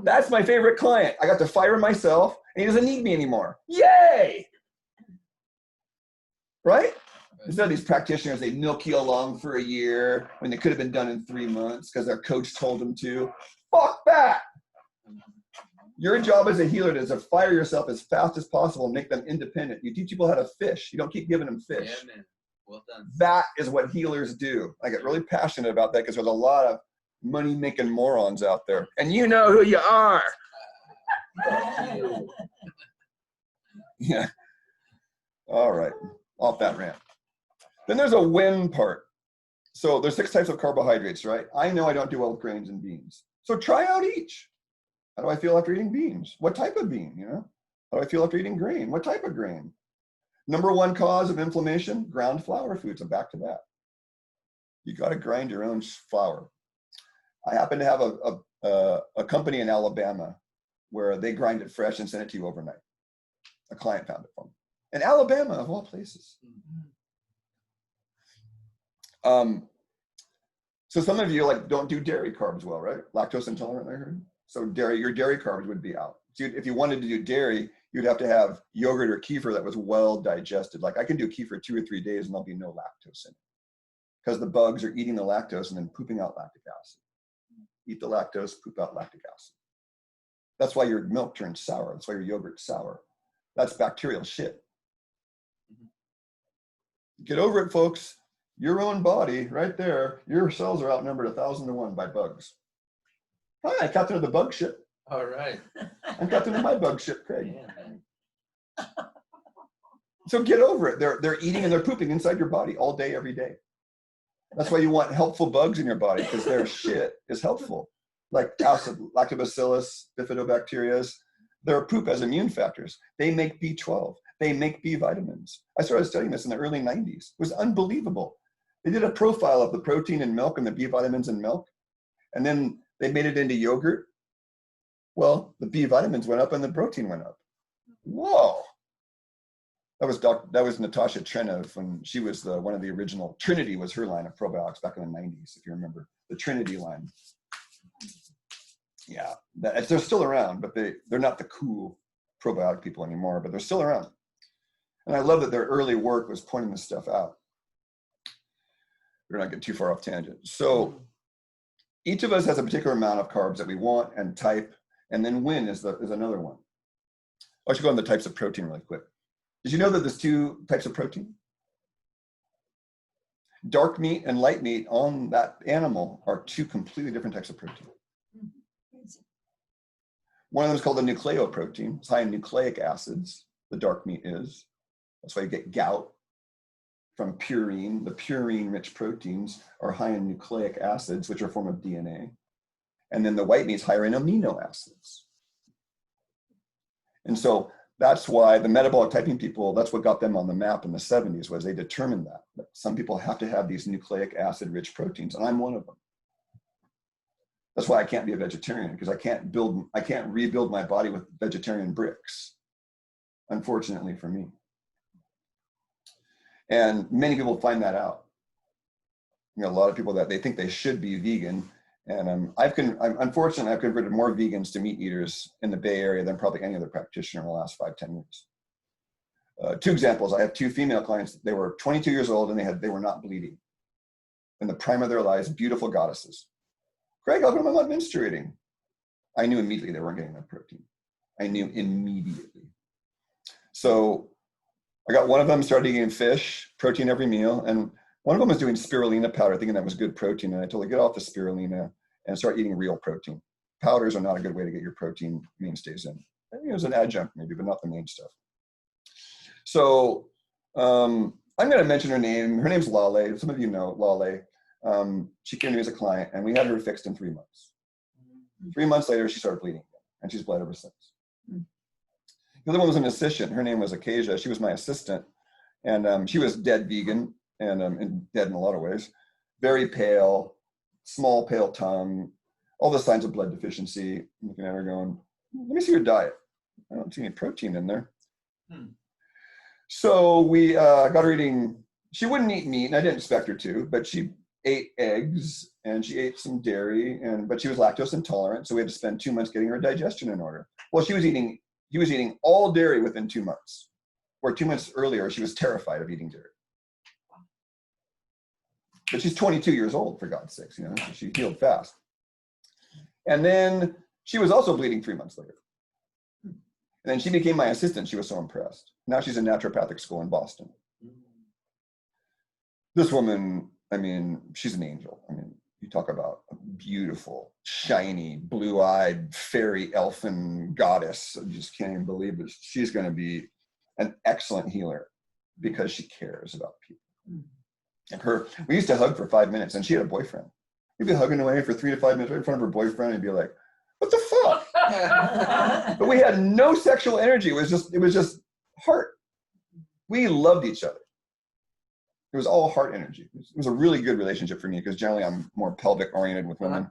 That's my favorite client. I got to fire myself, and he doesn't need me anymore. Yay! Right? Instead of these practitioners, they milk you along for a year when they could have been done in 3 months because their coach told them to. Fuck that! Your job as a healer is to fire yourself as fast as possible and make them independent. You teach people how to fish. You don't keep giving them fish. Yeah, man. Well done. That is what healers do. I get really passionate about that because there's a lot of money-making morons out there. And you know who you are. Yeah. All right. Off that rant. Then there's a win part. So there's 6 types of carbohydrates, right? I know I don't do well with grains and beans. So try out each. How do I feel after eating beans? What type of bean, How do I feel after eating grain? What type of grain? Number 1 cause of inflammation, ground flour foods. I'm back to that. You got to grind your own flour. I happen to have a company in Alabama where they grind it fresh and send it to you overnight. A client found it for me. In Alabama, of all places. So some of you don't do dairy carbs well, right? Lactose intolerant, I heard. So your dairy carbs would be out. So if you wanted to do dairy, you'd have to have yogurt or kefir that was well digested. Like I can do kefir 2 or 3 days and there'll be no lactose in it. Because the bugs are eating the lactose and then pooping out lactic acid. Eat the lactose, poop out lactic acid. That's why your milk turns sour. That's why your yogurt's sour. That's bacterial shit. Get over it, folks. Your own body, right there, your cells are outnumbered 1,000 to 1 by bugs. Hi, captain of the bug ship. All right. I'm captain of my bug ship, Craig. Yeah. So get over it. They're eating and they're pooping inside your body all day, every day. That's why you want helpful bugs in your body, because their shit is helpful. Like lactobacillus, bifidobacterias, their poop has immune factors. They make B12. They make B vitamins. I started studying this in the early 90s. It was unbelievable. They did a profile of the protein in milk and the B vitamins in milk, and then they made it into yogurt. Well, the B vitamins went up and the protein went up. Whoa. That was Natasha Trenov when she was one of the original. Trinity was her line of probiotics back in the 90s, if you remember. The Trinity line. Yeah, they're still around, but they're not the cool probiotic people anymore, but they're still around. And I love that their early work was pointing this stuff out. We're not getting too far off tangent. So each of us has a particular amount of carbs that we want and type, and then win is another one. I should go on the types of protein really quick. Did you know that there's 2 types of protein? Dark meat and light meat on that animal are two completely different types of protein. One of them is called a nucleoprotein. It's high in nucleic acids. The dark meat is. That's why you get gout from purine. The purine-rich proteins are high in nucleic acids, which are a form of DNA. And then the white meat is higher in amino acids. And so that's why the metabolic typing people, that's what got them on the map in the 70s, was they determined that some people have to have these nucleic acid-rich proteins, and I'm one of them. That's why I can't be a vegetarian, because I can't rebuild my body with vegetarian bricks, unfortunately for me. And many people find that out. You know, a lot of people that they think they should be vegan. And unfortunately, I've converted more vegans to meat eaters in the Bay Area than probably any other practitioner in the last 5-10 years. 2 examples. I have 2 female clients. They were 22 years old and they were not bleeding. In the prime of their lives, beautiful goddesses. Greg, how come I'm not menstruating? I knew immediately they weren't getting enough protein. I knew immediately. So I got one of them started eating fish, protein every meal, and one of them was doing spirulina powder, thinking that was good protein, and I told her, get off the spirulina and start eating real protein. Powders are not a good way to get your protein mainstays in. Maybe it was an adjunct, maybe, but not the main stuff. So I'm going to mention her name. Her name's Lale. Some of you know Lale. She came to me as a client, and we had her fixed in 3 months. 3 months later, she started bleeding again, and she's bled ever since. The other one was an assistant. Her name was Acacia. She was my assistant, and she was dead vegan and dead in a lot of ways. Very pale, small, pale tongue, all the signs of blood deficiency. I'm looking at her going, let me see your diet. I don't see any protein in there. So we got her eating, she wouldn't eat meat, and I didn't expect her to, but she ate eggs and she ate some dairy, but she was lactose intolerant, so we had to spend 2 months getting her digestion in order. Well, he was eating all dairy within 2 months, where 2 months earlier she was terrified of eating dairy. But she's 22 years old, for God's sakes, you know, so she healed fast. And then she was also bleeding 3 months later. And then she became my assistant. She was so impressed. Now she's in naturopathic school in Boston. This woman, I mean, she's an angel. I mean, you talk about a beautiful, shiny, blue-eyed, fairy, elfin goddess. I just can't even believe it. She's going to be an excellent healer because she cares about people. And we used to hug for 5 minutes, and she had a boyfriend. We'd be hugging away for 3 to 5 minutes right in front of her boyfriend, and be like, "What the fuck?" But we had no sexual energy. It was just heart. We loved each other. It was all heart energy. It was a really good relationship for me because generally I'm more pelvic oriented with women.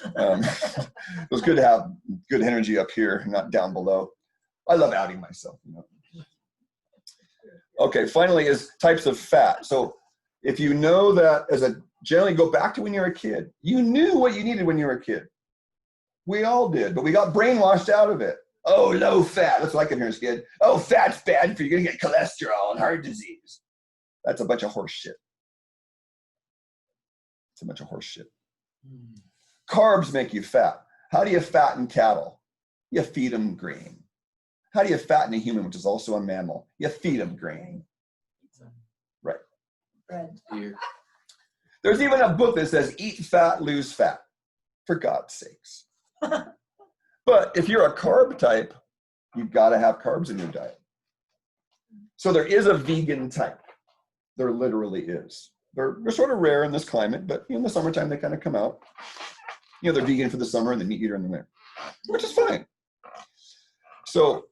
It was good to have good energy up here, not down below. I love outing myself, you know. Okay, finally is types of fat. So if you know that, generally go back to when you were a kid. You knew what you needed when you were a kid. We all did, but we got brainwashed out of it. Oh, low fat. That's what I kept hearing as a kid. Oh, fat's bad for you. You're going to get cholesterol and heart disease. That's a bunch of horse shit. It's a bunch of horse shit. Carbs make you fat. How do you fatten cattle? You feed them grain. How do you fatten a human, which is also a mammal? You feed them grain. Right. Bread. There's even a book that says, eat fat, lose fat. For God's sakes. But if you're a carb type, you've got to have carbs in your diet. So there is a vegan type. There literally is. They're sort of rare in this climate, but in the summertime they kind of come out. You know, they're vegan for the summer and the meat eater in the winter, which is fine. So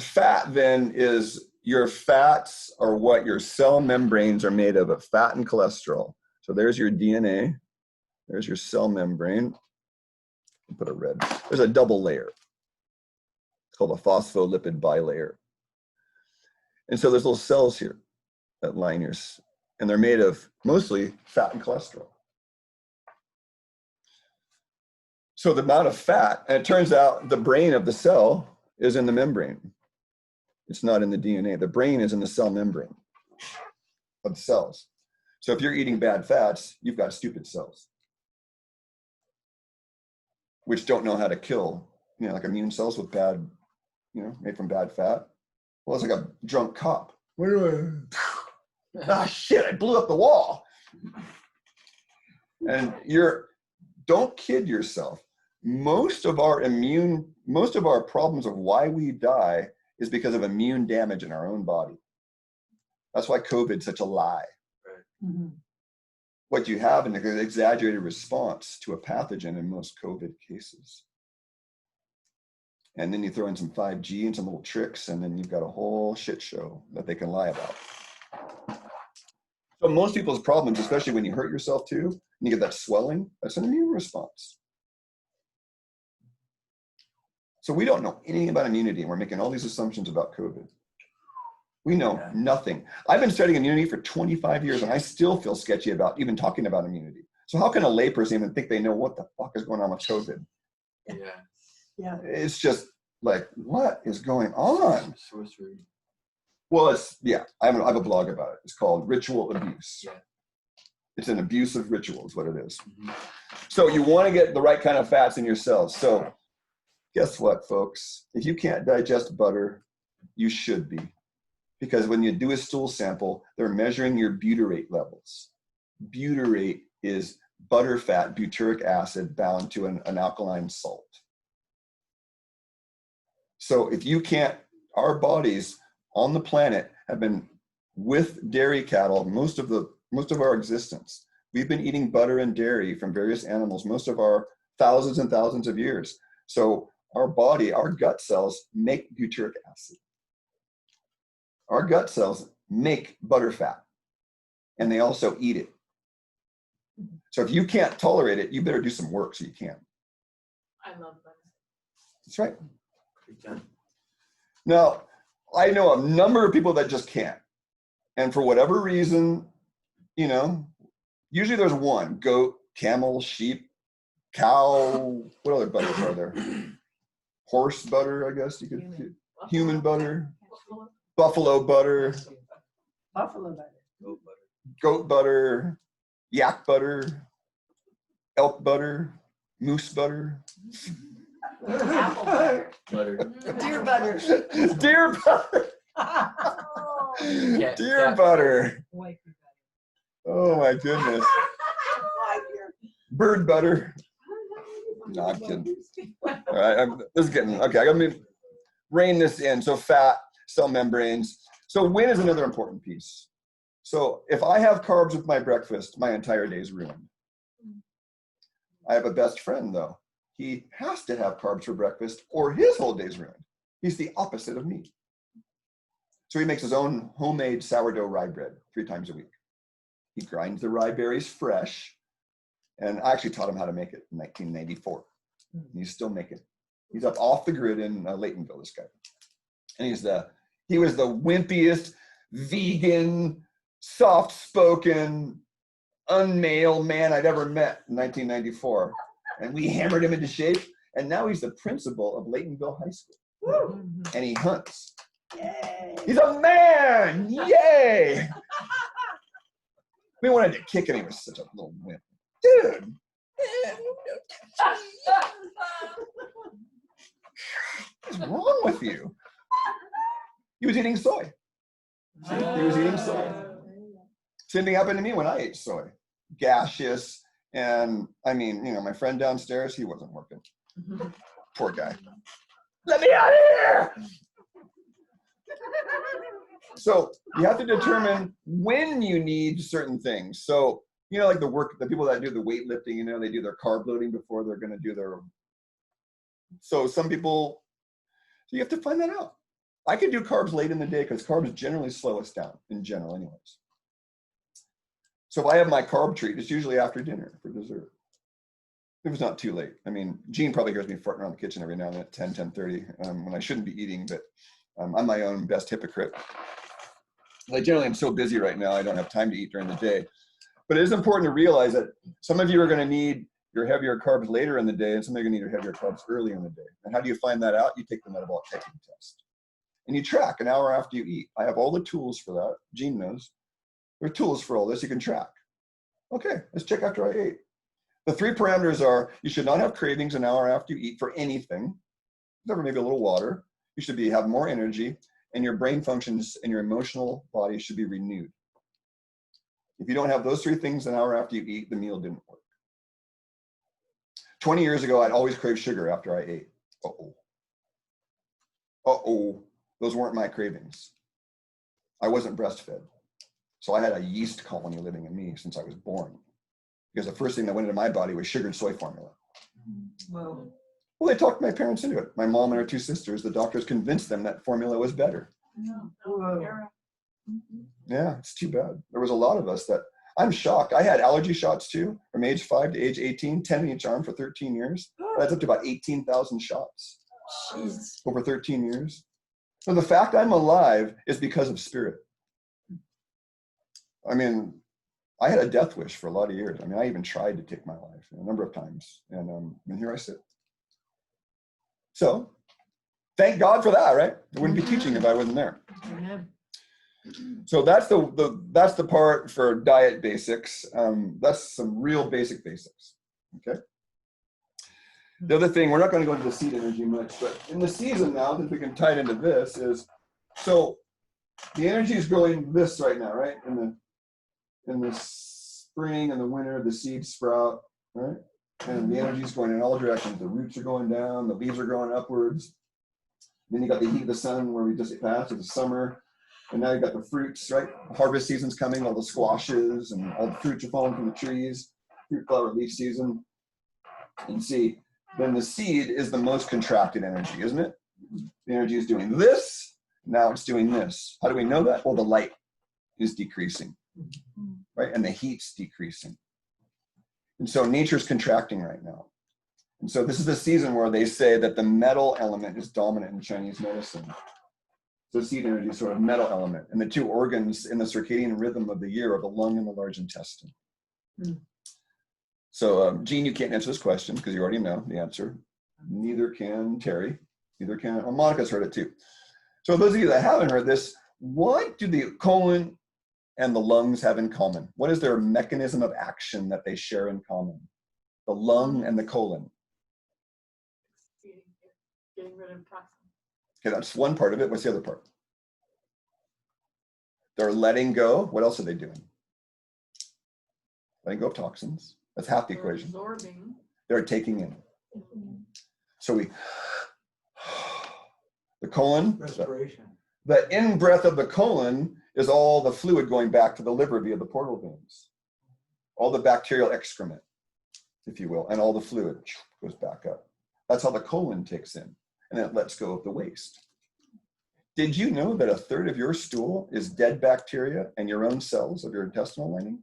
fat then is, your fats are what your cell membranes are made of fat and cholesterol. So there's your DNA. There's your cell membrane. I'll put a red. There's a double layer. It's called a phospholipid bilayer. And so there's little cells here that line yours, and they're made of mostly fat and cholesterol. So the amount of fat, and it turns out the brain of the cell is in the membrane. It's not in the DNA. The brain is in the cell membrane of the cells. So if you're eating bad fats, you've got stupid cells, which don't know how to kill, you know, like immune cells with bad, you know, made from bad fat. Well, it's like a drunk cop. Where do I? Ah, shit, I blew up the wall. And don't kid yourself. Most of our problems of why we die is because of immune damage in our own body. That's why COVID's such a lie. Right. Mm-hmm. What you have is an exaggerated response to a pathogen in most COVID cases. And then you throw in some 5G and some little tricks, and then you've got a whole shit show that they can lie about. So most people's problems, especially when you hurt yourself too, and you get that swelling, that's an immune response. So we don't know anything about immunity, and we're making all these assumptions about COVID. We know nothing. I've been studying immunity for 25 years, and I still feel sketchy about even talking about immunity. So how can a layperson even think they know what the fuck is going on with COVID? Yeah. Yeah. It's just like, what is going on? Sorcery. Well, I have a blog about it. It's called Ritual Abuse. Yeah. It's an abuse of ritual is what it is. Mm-hmm. So you want to get the right kind of fats in your cells. So guess what, folks? If you can't digest butter, you should be. Because when you do a stool sample, they're measuring your butyrate levels. Butyrate is butterfat, butyric acid bound to an alkaline salt. So if you can't, our bodies on the planet have been with dairy cattle most of our existence. We've been eating butter and dairy from various animals most of our thousands and thousands of years. So our body, our gut cells make butyric acid. Our gut cells make butterfat, and they also eat it. So if you can't tolerate it, you better do some work so you can. I love butter. That's right. Big time. Now, I know a number of people that just can't. And for whatever reason, usually there's one: goat, camel, sheep, cow. What other butters are there? Horse butter, I guess you could. Human butter. Buffalo butter. Buffalo butter. Goat butter. Goat butter. Yak butter. Elk butter. Moose butter. Apple butter. Butter. Deer butter. Deer butter. Yeah, Deer cat butter. White Oh my goodness. Bird butter. No, I'm kidding. All right, this is getting, okay, I gotta rein this in. So fat, cell membranes. So wind is another important piece. So if I have carbs with my breakfast, my entire day is ruined. I have a best friend though. He has to have carbs for breakfast or his whole day's ruined. He's the opposite of me. So he makes his own homemade sourdough rye bread 3 times a week. He grinds the rye berries fresh. And I actually taught him how to make it in 1994. And he's still making it. He's up off the grid in Laytonville, this guy. And he was the wimpiest, vegan, soft-spoken, unmale man I'd ever met in 1994. And we hammered him into shape. And now he's the principal of Laytonville High School. Woo. And he hunts. Yay. He's a man! Yay! We wanted to kick him. He was such a little wimp. Dude! What's wrong with you? He was eating soy. He was eating soy. Same thing happened to me when I ate soy. Gaseous. And I mean, my friend downstairs, he wasn't working. Poor guy. Let me out of here! So you have to determine when you need certain things. So, like the people that do the weightlifting, they do their carb loading before they're going to do their. So some people, you have to find that out. I can do carbs late in the day because carbs generally slow us down in general anyways. So if I have my carb treat, it's usually after dinner for dessert. If it's not too late. I mean, Gene probably hears me farting around the kitchen every now and then at 10:30 when I shouldn't be eating, but I'm my own best hypocrite. I generally am so busy right now, I don't have time to eat during the day. But it is important to realize that some of you are going to need your heavier carbs later in the day, and some of you are going to need your heavier carbs early in the day. And how do you find that out? You take the metabolic testing test. And you track an hour after you eat. I have all the tools for that. Gene knows. There are tools for all this you can track. Okay, let's check after I ate. The 3 parameters are: you should not have cravings an hour after you eat for anything, except for maybe a little water. You should have more energy, and your brain functions and your emotional body should be renewed. If you don't have those 3 things an hour after you eat, the meal didn't work. 20 years ago, I'd always crave sugar after I ate. Those weren't my cravings. I wasn't breastfed. So I had a yeast colony living in me since I was born. Because the first thing that went into my body was sugared soy formula. Whoa. Well, they talked my parents into it. My mom and her 2 sisters, the doctors convinced them that formula was better. Whoa. Yeah, it's too bad. There was a lot of us that, I'm shocked. I had allergy shots too, from age 5 to age 18, 10 in each arm for 13 years. That's up to about 18,000 shots Jeez. over 13 years. So the fact I'm alive is because of spirit. I mean, I had a death wish for a lot of years. I mean, I even tried to take my life a number of times, and here I sit. So, thank God for that, right? I wouldn't be teaching if I wasn't there. Amen. So that's the part for diet basics. That's some real basics. Okay. The other thing, we're not going to go into the seed energy much, but in the season now, that we can tie it into this is, so the energy is going this right now, right? In the spring and the winter, the seeds sprout, right? And the energy is going in all directions. The roots are going down, the leaves are going upwards. Then you got the heat of the sun where we just passed, it's summer. And now you got the fruits, right? Harvest season's coming, all the squashes and all the fruits are falling from the trees, fruit, flower, leaf season. And see, then the seed is the most contracted energy, isn't it? The energy is doing this, now it's doing this. How do we know that? Well, the light is decreasing, right? And the heat's decreasing. And so nature's contracting right now. And so this is the season where they say that the metal element is dominant in Chinese medicine. So seed energy is sort of metal element. And the 2 organs in the circadian rhythm of the year are the lung and the large intestine. So Jean, you can't answer this question because you already know the answer. Neither can Terry. Neither can, well, Monica's heard it too. So those of you that haven't heard this, what do the colon and the lungs have in common? What is their mechanism of action that they share in common? The lung and the colon. Getting rid of toxins. Okay, that's one part of it. What's the other part? They're letting go. What else are they doing? Letting go of toxins. That's half the equation. Absorbing. They're taking in. So the colon, Respiration. the in-breath of the colon is all the fluid going back to the liver via the portal veins. All the bacterial excrement, if you will, and all the fluid goes back up. That's how the colon takes in, and then it lets go of the waste. Did you know that 1/3 of your stool is dead bacteria and your own cells of your intestinal lining?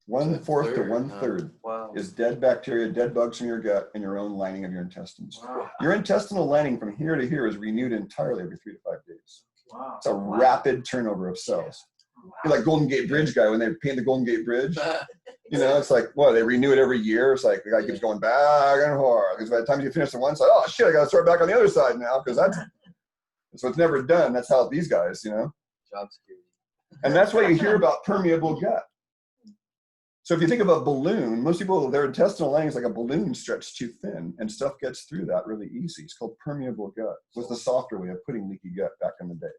1/4 to 1/3 Wow. is dead bacteria, dead bugs from your gut, and your own lining of your intestines. Wow. Your intestinal lining from here to here is renewed entirely every 3 to 5 days. Wow. It's a rapid turnover of cells. You're like Golden Gate Bridge guy when they paint the Golden Gate Bridge. You know, it's like, well, they renew it every year. It's like the guy keeps going back and forth. Because by the time you finish the one side, oh shit, I got to start back on the other side now because that's so it's never done. That's how these guys, you know. Job security. And that's why you hear about permeable gut. So if you think of a balloon, most people, their intestinal lining is like a balloon stretched too thin, and stuff gets through that really easy. It's called permeable gut. It was the softer way of putting leaky gut back in the day.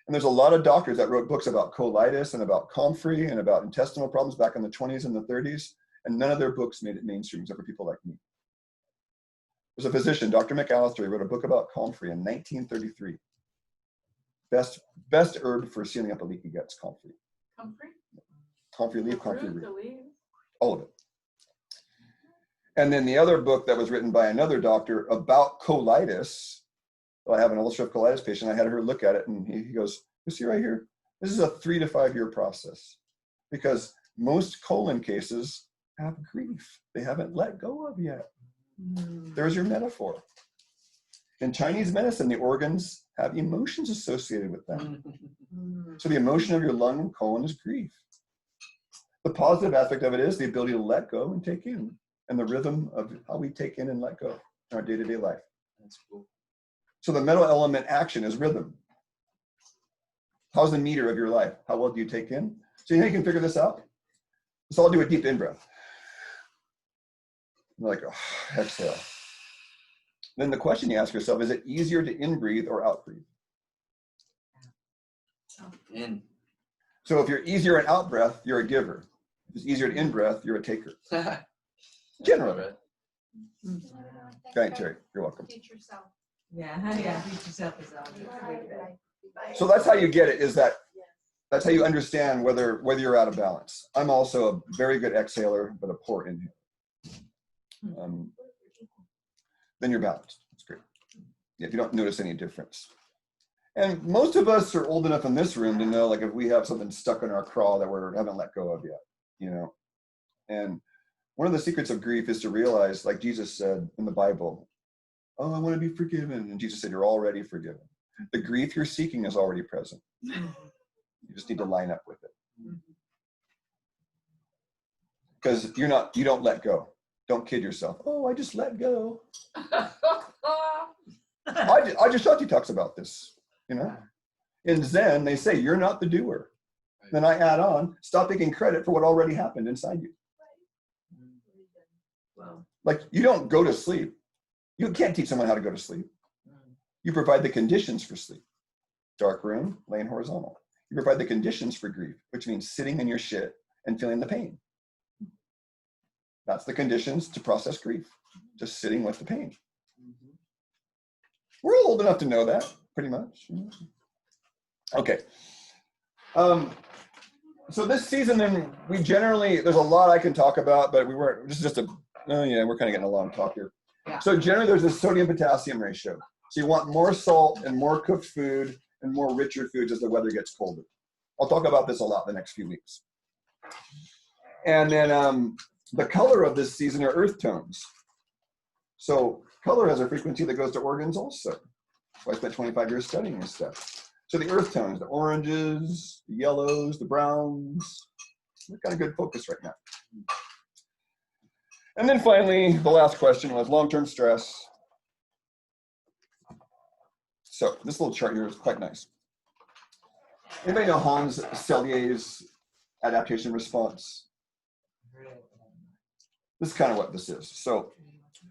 And there's a lot of doctors that wrote books about colitis and about comfrey and about intestinal problems back in the 20s and the 30s, and none of their books made it mainstream except for people like me. There's a physician, Dr. McAllister, he wrote a book about comfrey in 1933. Best herb for sealing up a leaky gut is comfrey. Comfrey? Comfrey leaf, The comfrey fruit, root, the leaves. all of it. And then the other book that was written by another doctor about colitis, I have an ulcerative colitis patient, I had her look at it and he goes, you see right here, this is a 3 to 5 year process because most colon cases have grief they haven't let go of yet. There's your metaphor. In Chinese medicine, the organs have emotions associated with them. So the emotion of your lung and colon is grief. The positive aspect of it is the ability to let go and take in, and the rhythm of how we take in and let go in our day-to-day life. That's cool. So the metal element action is rhythm. How's the meter of your life? How well do you take in? So you know you can figure this out? Let's all do a deep in-breath. Like, oh, exhale. Then the question you ask yourself, is it easier to in-breathe or out-breathe? In. So if you're easier in out breath, you're a giver. If it's easier in breath, you're a taker. Generally. Thank you, Terry. You're welcome. Teach yourself. Yeah, teach yourself is all. So that's how you get it, is that's how you understand whether you're out of balance. I'm also a very good exhaler, but a poor inhaler. Then you're balanced. That's great. If you don't notice any difference. And most of us are old enough in this room to know, like, if we have something stuck in our craw that we haven't let go of yet, you know. And one of the secrets of grief is to realize, like Jesus said in the Bible, oh, I want to be forgiven. And Jesus said, you're already forgiven. The grief you're seeking is already present. You just need to line up with it. Because you don't let go. Don't kid yourself. Oh, I just let go. Ajahn talks about this, you know. In Zen, they say, you're not the doer. Then I add on, stop taking credit for what already happened inside you. Like, you don't go to sleep. You can't teach someone how to go to sleep. You provide the conditions for sleep. Dark room, laying horizontal. You provide the conditions for grief, which means sitting in your shit and feeling the pain. That's the conditions to process grief, just sitting with the pain. We're all old enough to know that, pretty much. Okay. So this season, then, we generally, there's a lot I can talk about, but this is just we're kind of getting a long talk here. Yeah. So generally, there's a sodium-potassium ratio. So you want more salt and more cooked food and more richer foods as the weather gets colder. I'll talk about this a lot the next few weeks. And then the color of this season are earth tones. So color has a frequency that goes to organs also. So I spent 25 years studying this stuff. So the earth tones, the oranges, the yellows, the browns, they're kind of good focus right now. And then finally, the last question was long-term stress. So this little chart here is quite nice. Anybody know Hans Selye's adaptation response? This is kind of what this is. So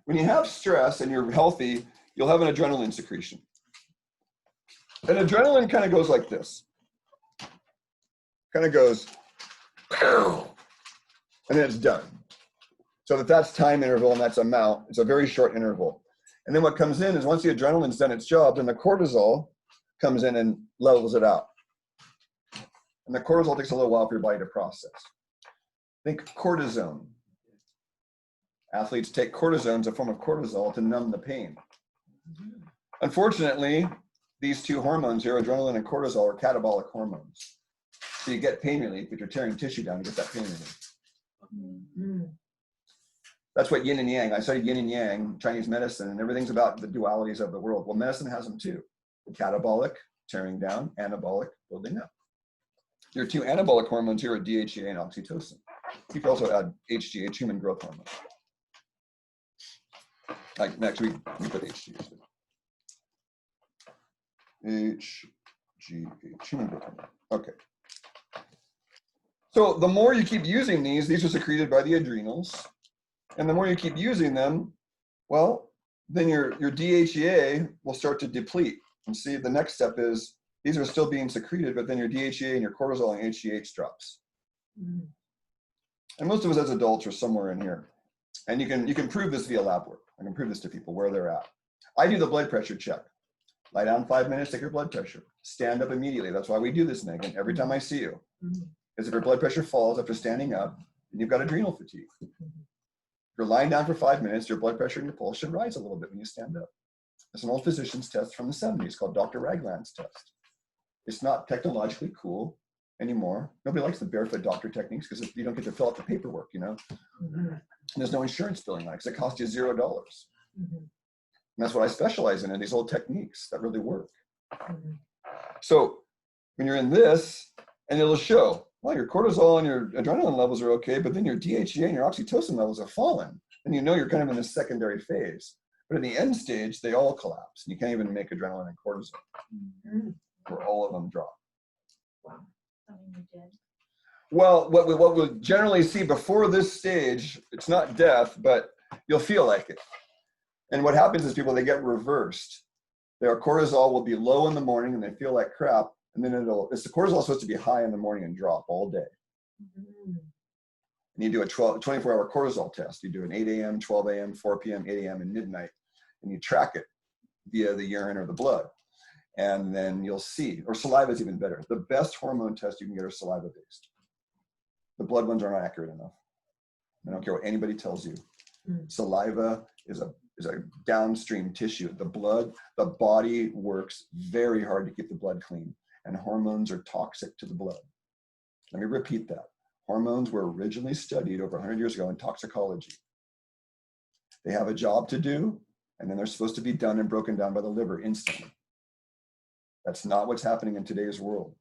when you have stress and you're healthy, you'll have an adrenaline secretion. And adrenaline kind of goes like this. Kind of goes, and then it's done. So that's time interval and that's amount. It's a very short interval. And then what comes in is once the adrenaline's done its job, then the cortisol comes in and levels it out. And the cortisol takes a little while for your body to process. Think cortisone. Athletes take cortisone as a form of cortisol to numb the pain. Unfortunately, these two hormones here, adrenaline and cortisol, are catabolic hormones. So you get pain relief, but you're tearing tissue down to get that pain relief. That's what yin and yang. I studied yin and yang, Chinese medicine, and everything's about the dualities of the world. Well, medicine has them too. Catabolic, tearing down, anabolic, building up. Your two anabolic hormones here are DHEA and oxytocin. You can also add HGH, human growth hormone. Next week, we put HGH. HGH, human growth hormone. Okay. So the more you keep using these are secreted by the adrenals. And the more you keep using them, well, then your DHEA will start to deplete. And see, the next step is these are still being secreted, but then your DHEA and your cortisol and HGH drops. And most of us as adults are somewhere in here. And you can prove this via lab work. I can prove this to people where they're at. I do the blood pressure check. Lie down 5 minutes, take your blood pressure. Stand up immediately. That's why we do this, Megan, every time I see you. Because if your blood pressure falls after standing up, then you've got adrenal fatigue. If you're lying down for 5 minutes, your blood pressure and your pulse should rise a little bit when you stand up. It's an old physician's test from the 70s called Dr. Ragland's test. It's not technologically cool anymore. Nobody likes the barefoot doctor techniques because you don't get to fill out the paperwork, you know? And there's no insurance billing on it because it costs you $0. And that's what I specialize in these old techniques that really work. So when you're in this, and it'll show, well, your cortisol and your adrenaline levels are okay, but then your DHEA and your oxytocin levels have fallen. And you know you're kind of in this secondary phase. But in the end stage, they all collapse. And you can't even make adrenaline and cortisol, where all of them drop. Wow. Well, what we'll generally see before this stage, it's not death, but you'll feel like it. And what happens is people, they get reversed. Their cortisol will be low in the morning and they feel like crap. And then it's the cortisol is supposed to be high in the morning and drop all day. And you do a 24-hour cortisol test. You do an 8 a.m., 12 a.m., 4 p.m., 8 a.m., and midnight. And you track it via the urine or the blood. And then you'll see, or saliva is even better. The best hormone test you can get are saliva-based. The blood ones are not accurate enough. I don't care what anybody tells you. Saliva is a downstream tissue. The body works very hard to keep the blood clean, and hormones are toxic to the blood. Let me repeat that. Hormones were originally studied over 100 years ago in toxicology. They have a job to do, and then they're supposed to be done and broken down by the liver instantly. That's not what's happening in today's world.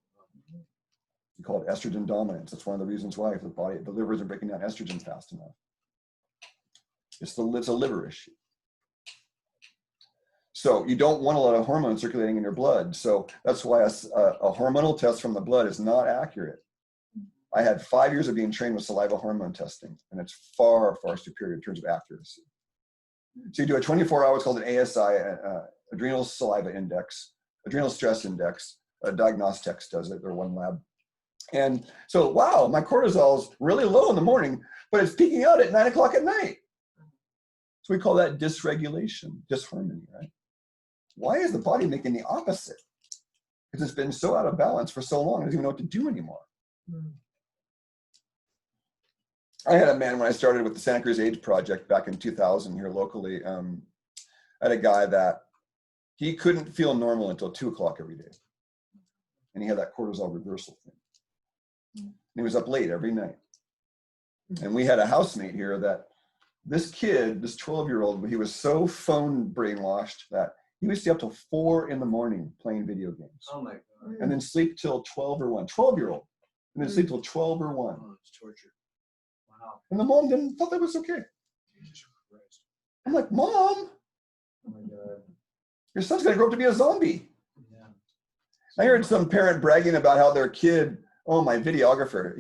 We call it estrogen dominance. That's one of the reasons why the liver isn't breaking down estrogen fast enough. It's a liver issue. So you don't want a lot of hormones circulating in your blood. So that's why a hormonal test from the blood is not accurate. I had 5 years of being trained with saliva hormone testing, and it's far, far superior in terms of accuracy. So you do a 24 hours called an ASI, adrenal saliva index, adrenal stress index. Diagnostics does it, they're one lab. And so, wow, my cortisol is really low in the morning, but it's peaking out at 9 o'clock at night. So we call that dysregulation, disharmony, right? Why is the body making the opposite? Because it's been so out of balance for so long, it doesn't even know what to do anymore. I had a man when I started with the Santa Cruz AIDS Project back in 2000 here locally. I had a guy that he couldn't feel normal until 2 o'clock every day. And he had that cortisol reversal thing. And he was up late every night. And we had a housemate here that this kid, this 12-year-old, he was so phone brainwashed that he would stay up till 4 in the morning playing video games. Oh my God. And then sleep till 12 or 1. 12-year-old. And then sleep till 12 or 1. Oh, it's torture. Wow. And the mom thought that was okay. Jesus Christ. I'm like, Mom, Oh my God. your son's gonna grow up to be a zombie. Yeah. I heard some parent bragging about how their kid, my videographer,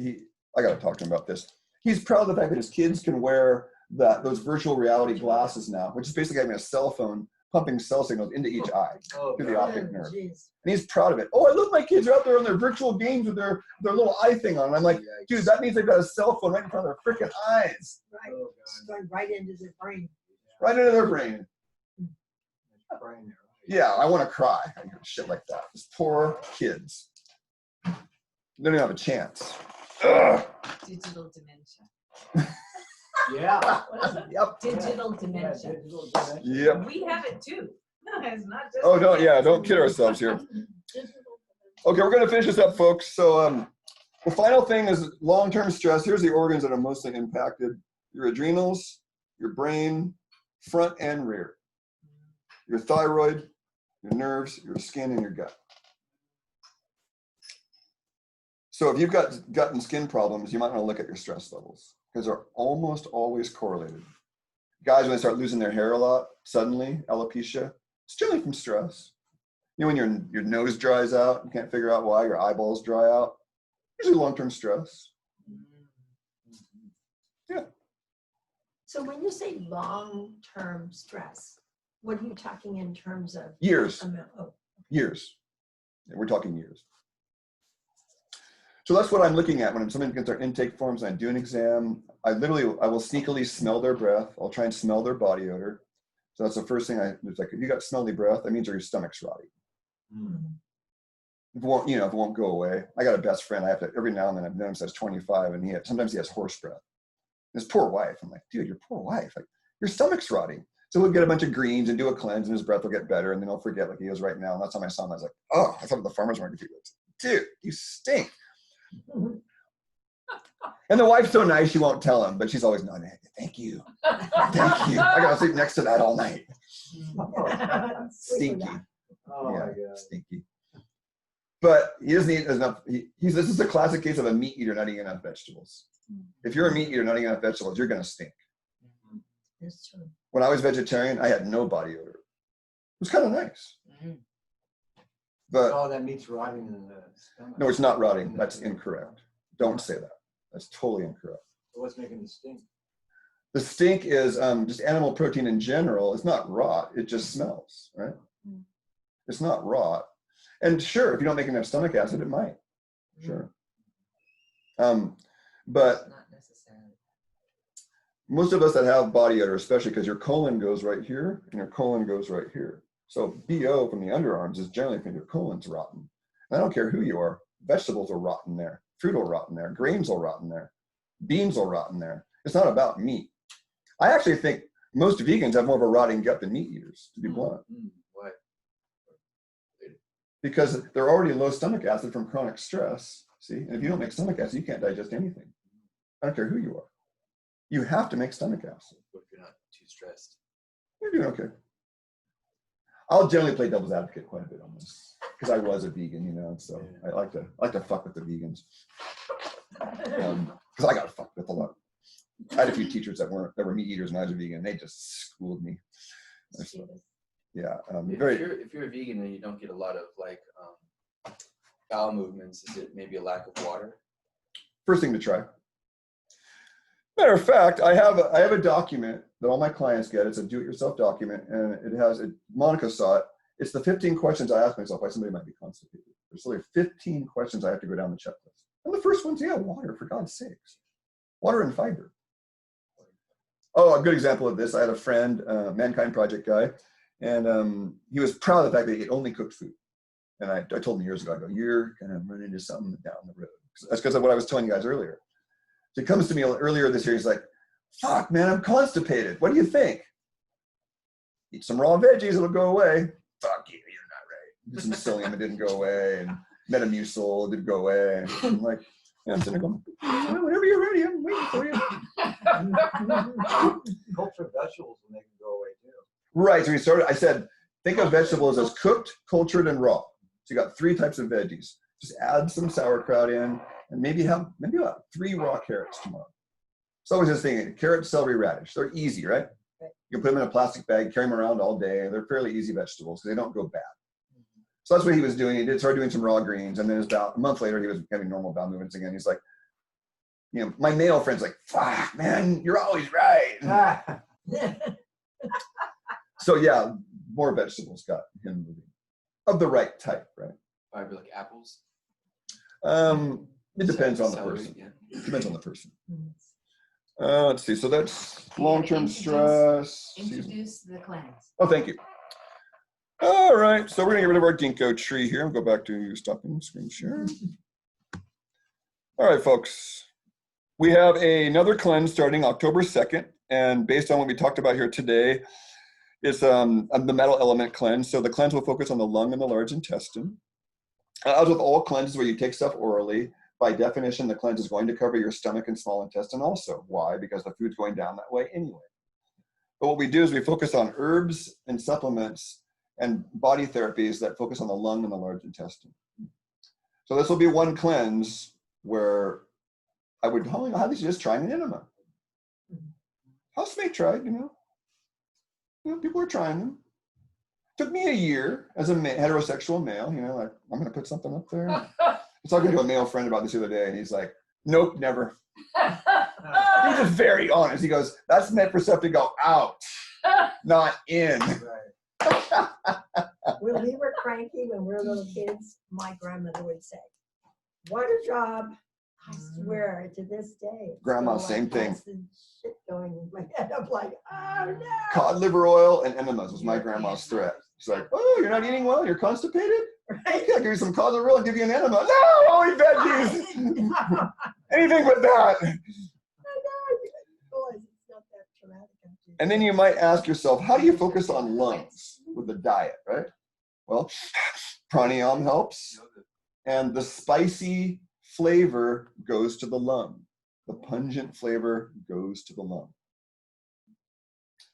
I gotta talk to him about this. He's proud of the fact that his kids can wear those virtual reality glasses now, which is basically having a cell phone pumping cell signals into each eye through the optic nerve. And he's proud of it. Oh, I love my kids are out there on their virtual games with their little eye thing on. And I'm like, dude, that means they've got a cell phone right in front of their freaking eyes. Right. It's going right into their brain. Right into their brain. Brain there. Yeah, I want to cry. I hear shit like that. These poor kids. They don't even have a chance. Ugh. Digital dementia. Yeah. Yep. Digital dementia. Digital dementia. Yep. We have it too. It's not just. Oh, don't kid ourselves here. Okay, we're gonna finish this up, folks. So the final thing is long-term stress. Here's the organs that are mostly impacted: your adrenals, your brain, front and rear, your thyroid, your nerves, your skin, and your gut. So if you've got gut and skin problems, you might want to look at your stress levels because they're almost always correlated. Guys, when they start losing their hair a lot, suddenly, alopecia, it's generally from stress. You know, when your nose dries out, you can't figure out why, your eyeballs dry out, usually long-term stress. Yeah. So when you say long-term stress, what are you talking in terms of? Years. Oh. Years. Yeah, we're talking years. So that's what I'm looking at when somebody gets their intake forms and I do an exam. I will sneakily smell their breath. I'll try and smell their body odor. So that's the first thing it's like, if you got smelly breath, that means your stomach's rotty. If it won't go away. I got a best friend. I have to, every now and then I've known him since 25 and sometimes he has horse breath. His poor wife. I'm like, dude, your poor wife, like your stomach's rotting. So we'll get a bunch of greens and do a cleanse and his breath will get better. And then he'll forget like he is right now. And that's how my son was like, oh, I thought the farmer's market people. Dude, you stink. And the wife's so nice, she won't tell him, but she's always nodding. Thank you. Thank you. I gotta sleep next to that all night. Stinky. Oh my God. Stinky. But he doesn't eat enough. This is a classic case of a meat eater not eating enough vegetables. If you're a meat eater not eating enough vegetables, you're gonna stink. That's true. When I was vegetarian, I had no body odor. It was kind of nice. But Oh, that meat's rotting in the stomach. no, it's not rotting. That's incorrect. Don't say that. That's totally incorrect. So what's making the stink? The stink is just animal protein in general. It's not rot. It just smells, right? It's not rot. And sure, if you don't make enough stomach acid, it might. Sure. But Not necessarily. most of us that have body odor, especially because your colon goes right here and your colon goes right here. So BO from the underarms is generally because your colon's rotten. And I don't care who you are, vegetables will rot in there, fruit will rot in there, grains will rot in there, beans will rot in there. It's not about meat. I actually think most vegans have more of a rotting gut than meat eaters, to be blunt. What? Because they're already low stomach acid from chronic stress. See, and if you don't make stomach acid, you can't digest anything. I don't care who you are. You have to make stomach acid. What if you're not too stressed? You're doing okay. I'll generally play devil's advocate quite a bit on this because I was a vegan, you know, so I like to fuck with the vegans because I got fucked with a lot. I had a few teachers that were meat eaters when I was a vegan. They just schooled me. So, yeah, If you're a vegan and you don't get a lot of like bowel movements, is it maybe a lack of water? First thing to try. Matter of fact, I have a document that all my clients get. It's a do-it-yourself document, and it has Monica saw it. It's the 15 questions I ask myself why somebody might be constipated. There's only 15 questions I have to go down the checklist. And the first one's, water, for God's sakes. Water and fiber. Oh, a good example of this, I had a friend, Mankind Project guy, and he was proud of the fact that he only cooked food. And I told him years ago, I go, you're going to run into something down the road. That's because of what I was telling you guys earlier. So he comes to me earlier this year, he's like, fuck, man, I'm constipated. What do you think? Eat some raw veggies, it'll go away. Fuck you, you're not right. Did some psyllium, it didn't go away. And Metamucil, it didn't go away. I'm like, I'm sitting there going, well, whenever you're ready, I'm waiting for you. Cultured vegetables will make them go away too. Right, so I said, think of vegetables as cooked, cultured, and raw. So you got 3 types of veggies. Just add some sauerkraut in, and maybe about 3 raw carrots tomorrow. So I was just thinking, carrots, celery, radish. They're easy, right? You can put them in a plastic bag, carry them around all day. They're fairly easy vegetables because they don't go bad. So that's what he was doing. He did start doing some raw greens, and then about a month later, he was having normal bowel movements again. He's like, my male friend's like, fuck, man, you're always right. So yeah, more vegetables got him moving. Of the right type, right? Fiber like apples? It depends on the Celery, person. yeah. It depends on the person. Let's see. So that's long-term stress. Introduce the cleanse. Oh, thank you. All right. So we're going to get rid of our ginkgo tree here and go back to stopping screen share. All right, folks. We have another cleanse starting October 2nd. And based on what we talked about here today, it's the metal element cleanse. So the cleanse will focus on the lung and the large intestine. As with all cleanses where you take stuff orally, by definition, the cleanse is going to cover your stomach and small intestine also. Why? Because the food's going down that way anyway. But what we do is we focus on herbs and supplements and body therapies that focus on the lung and the large intestine. So this will be one cleanse where I would highly suggest trying an enema. Housemate tried, people are trying them. Took me a year as a heterosexual male, like, I'm going to put something up there. I was talking to a male friend about this the other day, and he's like, nope, never. He's just very honest. He goes, that's meant for stuff to go out, not in. Right. When we were cranky, when we were little kids, my grandmother would say, what a job. I swear to this day. Grandma, still, same thing. constant shit going in my head. I'm like, oh no. Cod liver oil and enemas was my grandma's threat. She's like, oh, you're not eating well? You're constipated? Right? Okay, I'll give you some cod liver oil and give you an enema. No, only veggies. Anything but that. I know. I realize it's not that traumatic. And then you might ask yourself, how do you focus on lungs with the diet, right? Well, pranayama helps. And the spicy flavor goes to the lung. The pungent flavor goes to the lung.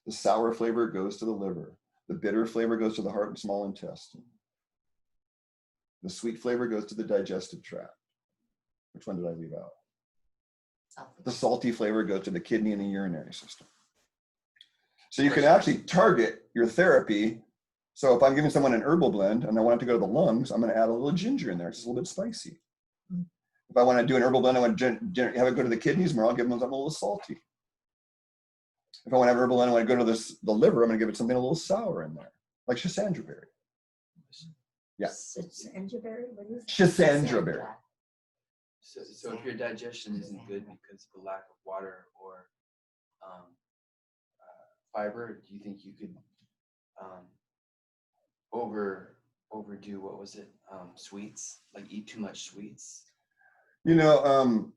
The sour flavor goes to the liver. The bitter flavor goes to the heart and small intestine. The sweet flavor goes to the digestive tract. Which one did I leave out? The salty flavor goes to the kidney and the urinary system. So you can actually target your therapy. So if I'm giving someone an herbal blend and I want it to go to the lungs, I'm going to add a little ginger in there. It's a little bit spicy. If I want to do an herbal blend, I want to have it go to the kidneys more, I'll give them something a little salty. If I want to have herbal blend, I want to go to the liver, I'm going to give it something a little sour in there, like Schisandra berry. Yeah. Gingerberry, what is it? Schisandra berry. So if your digestion isn't good because of the lack of water or fiber, do you think you could overdo, what was it, sweets, like eat too much sweets? You know,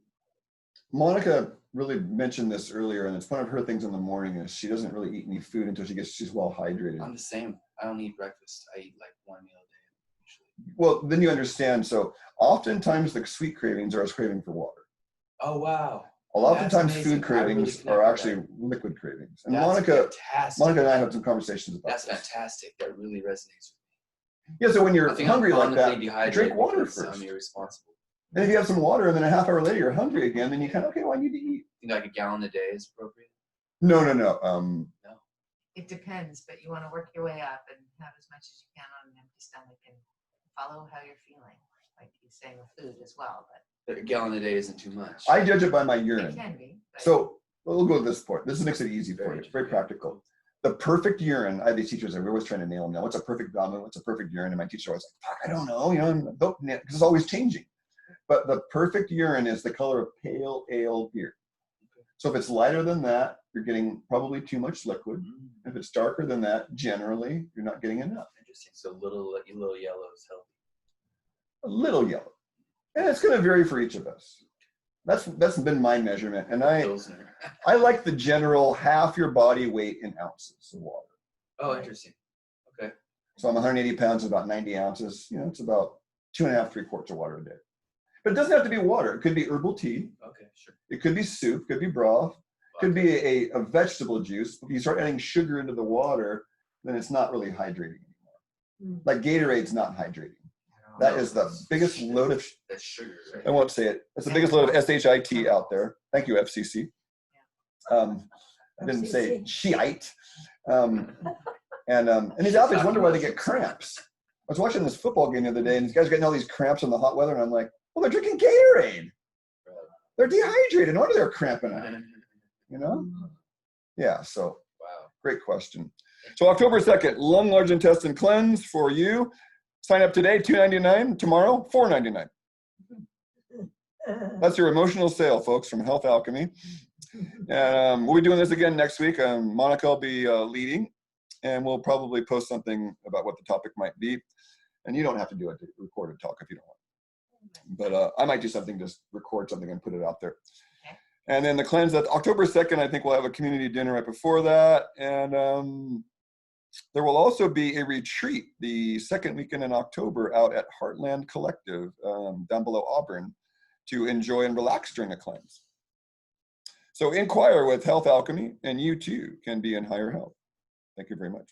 Monica really mentioned this earlier, and it's one of her things in the morning is she doesn't really eat any food until she's well hydrated. I'm the same. I don't eat breakfast. I eat like one meal a day usually. Well, then you understand. So oftentimes the sweet cravings are us craving for water. Oh wow. A lot of That's times amazing. food cravings I really are connect actually with liquid cravings. And That's Monica fantastic. and I have some conversations about That's this. fantastic. That really resonates with Yeah, so when me. you're I think hungry I'm like that, chronically dehydrated drink water because first. I'm irresponsible. And if you have some water and then a half hour later you're hungry again, then you kind of, okay, well, I need to eat. You think like a gallon a day is appropriate? No. It depends, but you want to work your way up and have as much as you can on an empty stomach and follow how you're feeling. Like he's saying with food as well, but A gallon a day isn't too much. I judge it by my it urine. can be. But So we'll go to this point. This makes it easy for you. It's very practical. The perfect urine, I have these teachers that we're always trying to nail them. Now, what's a perfect vomit? What's a perfect urine? And my teacher always like, fuck, I don't know, because it's always changing. But the perfect urine is the color of pale ale beer. So if it's lighter than that, you're getting probably too much liquid. If it's darker than that, generally, you're not getting enough. Interesting. So little yellow is healthy. A little yellow. And it's going to vary for each of us. That's been my measurement. And Pilsner. I like the general half your body weight in ounces of water. Oh, interesting. Okay. So I'm 180 pounds, about 90 ounces. You know, it's about 2.5, 3 quarts of water a day. But it doesn't have to be water. It could be herbal tea. Okay, sure. It could be soup. Could be broth. Could be a vegetable juice. If you start adding sugar into the water, then it's not really hydrating anymore. Like Gatorade's not hydrating. That is the biggest load of. That's sugar, right? I won't say it. That's the biggest load of SHIT out there. Thank you, FCC. I didn't say shiite. And these athletes wonder why they get cramps. I was watching this football game the other day, and these guys are getting all these cramps in the hot weather, and I'm like, well, they're drinking Gatorade. They're dehydrated. No wonder they're cramping out. You know? Yeah. So, Wow. Great question. So October 2nd, lung large intestine cleanse for you. Sign up today, $2.99. Tomorrow, $4.99. That's your emotional sale, folks, from Health Alchemy. And we'll be doing this again next week. Monica will be leading, and we'll probably post something about what the topic might be. And you don't have to do a recorded talk if you don't want. But I might do something, just record something and put it out there. Okay. And then the cleanse, that October 2nd, I think we'll have a community dinner right before that. And there will also be a retreat the second weekend in October out at Heartland Collective down below Auburn to enjoy and relax during the cleanse. So inquire with Health Alchemy, and you too can be in higher health. Thank you very much.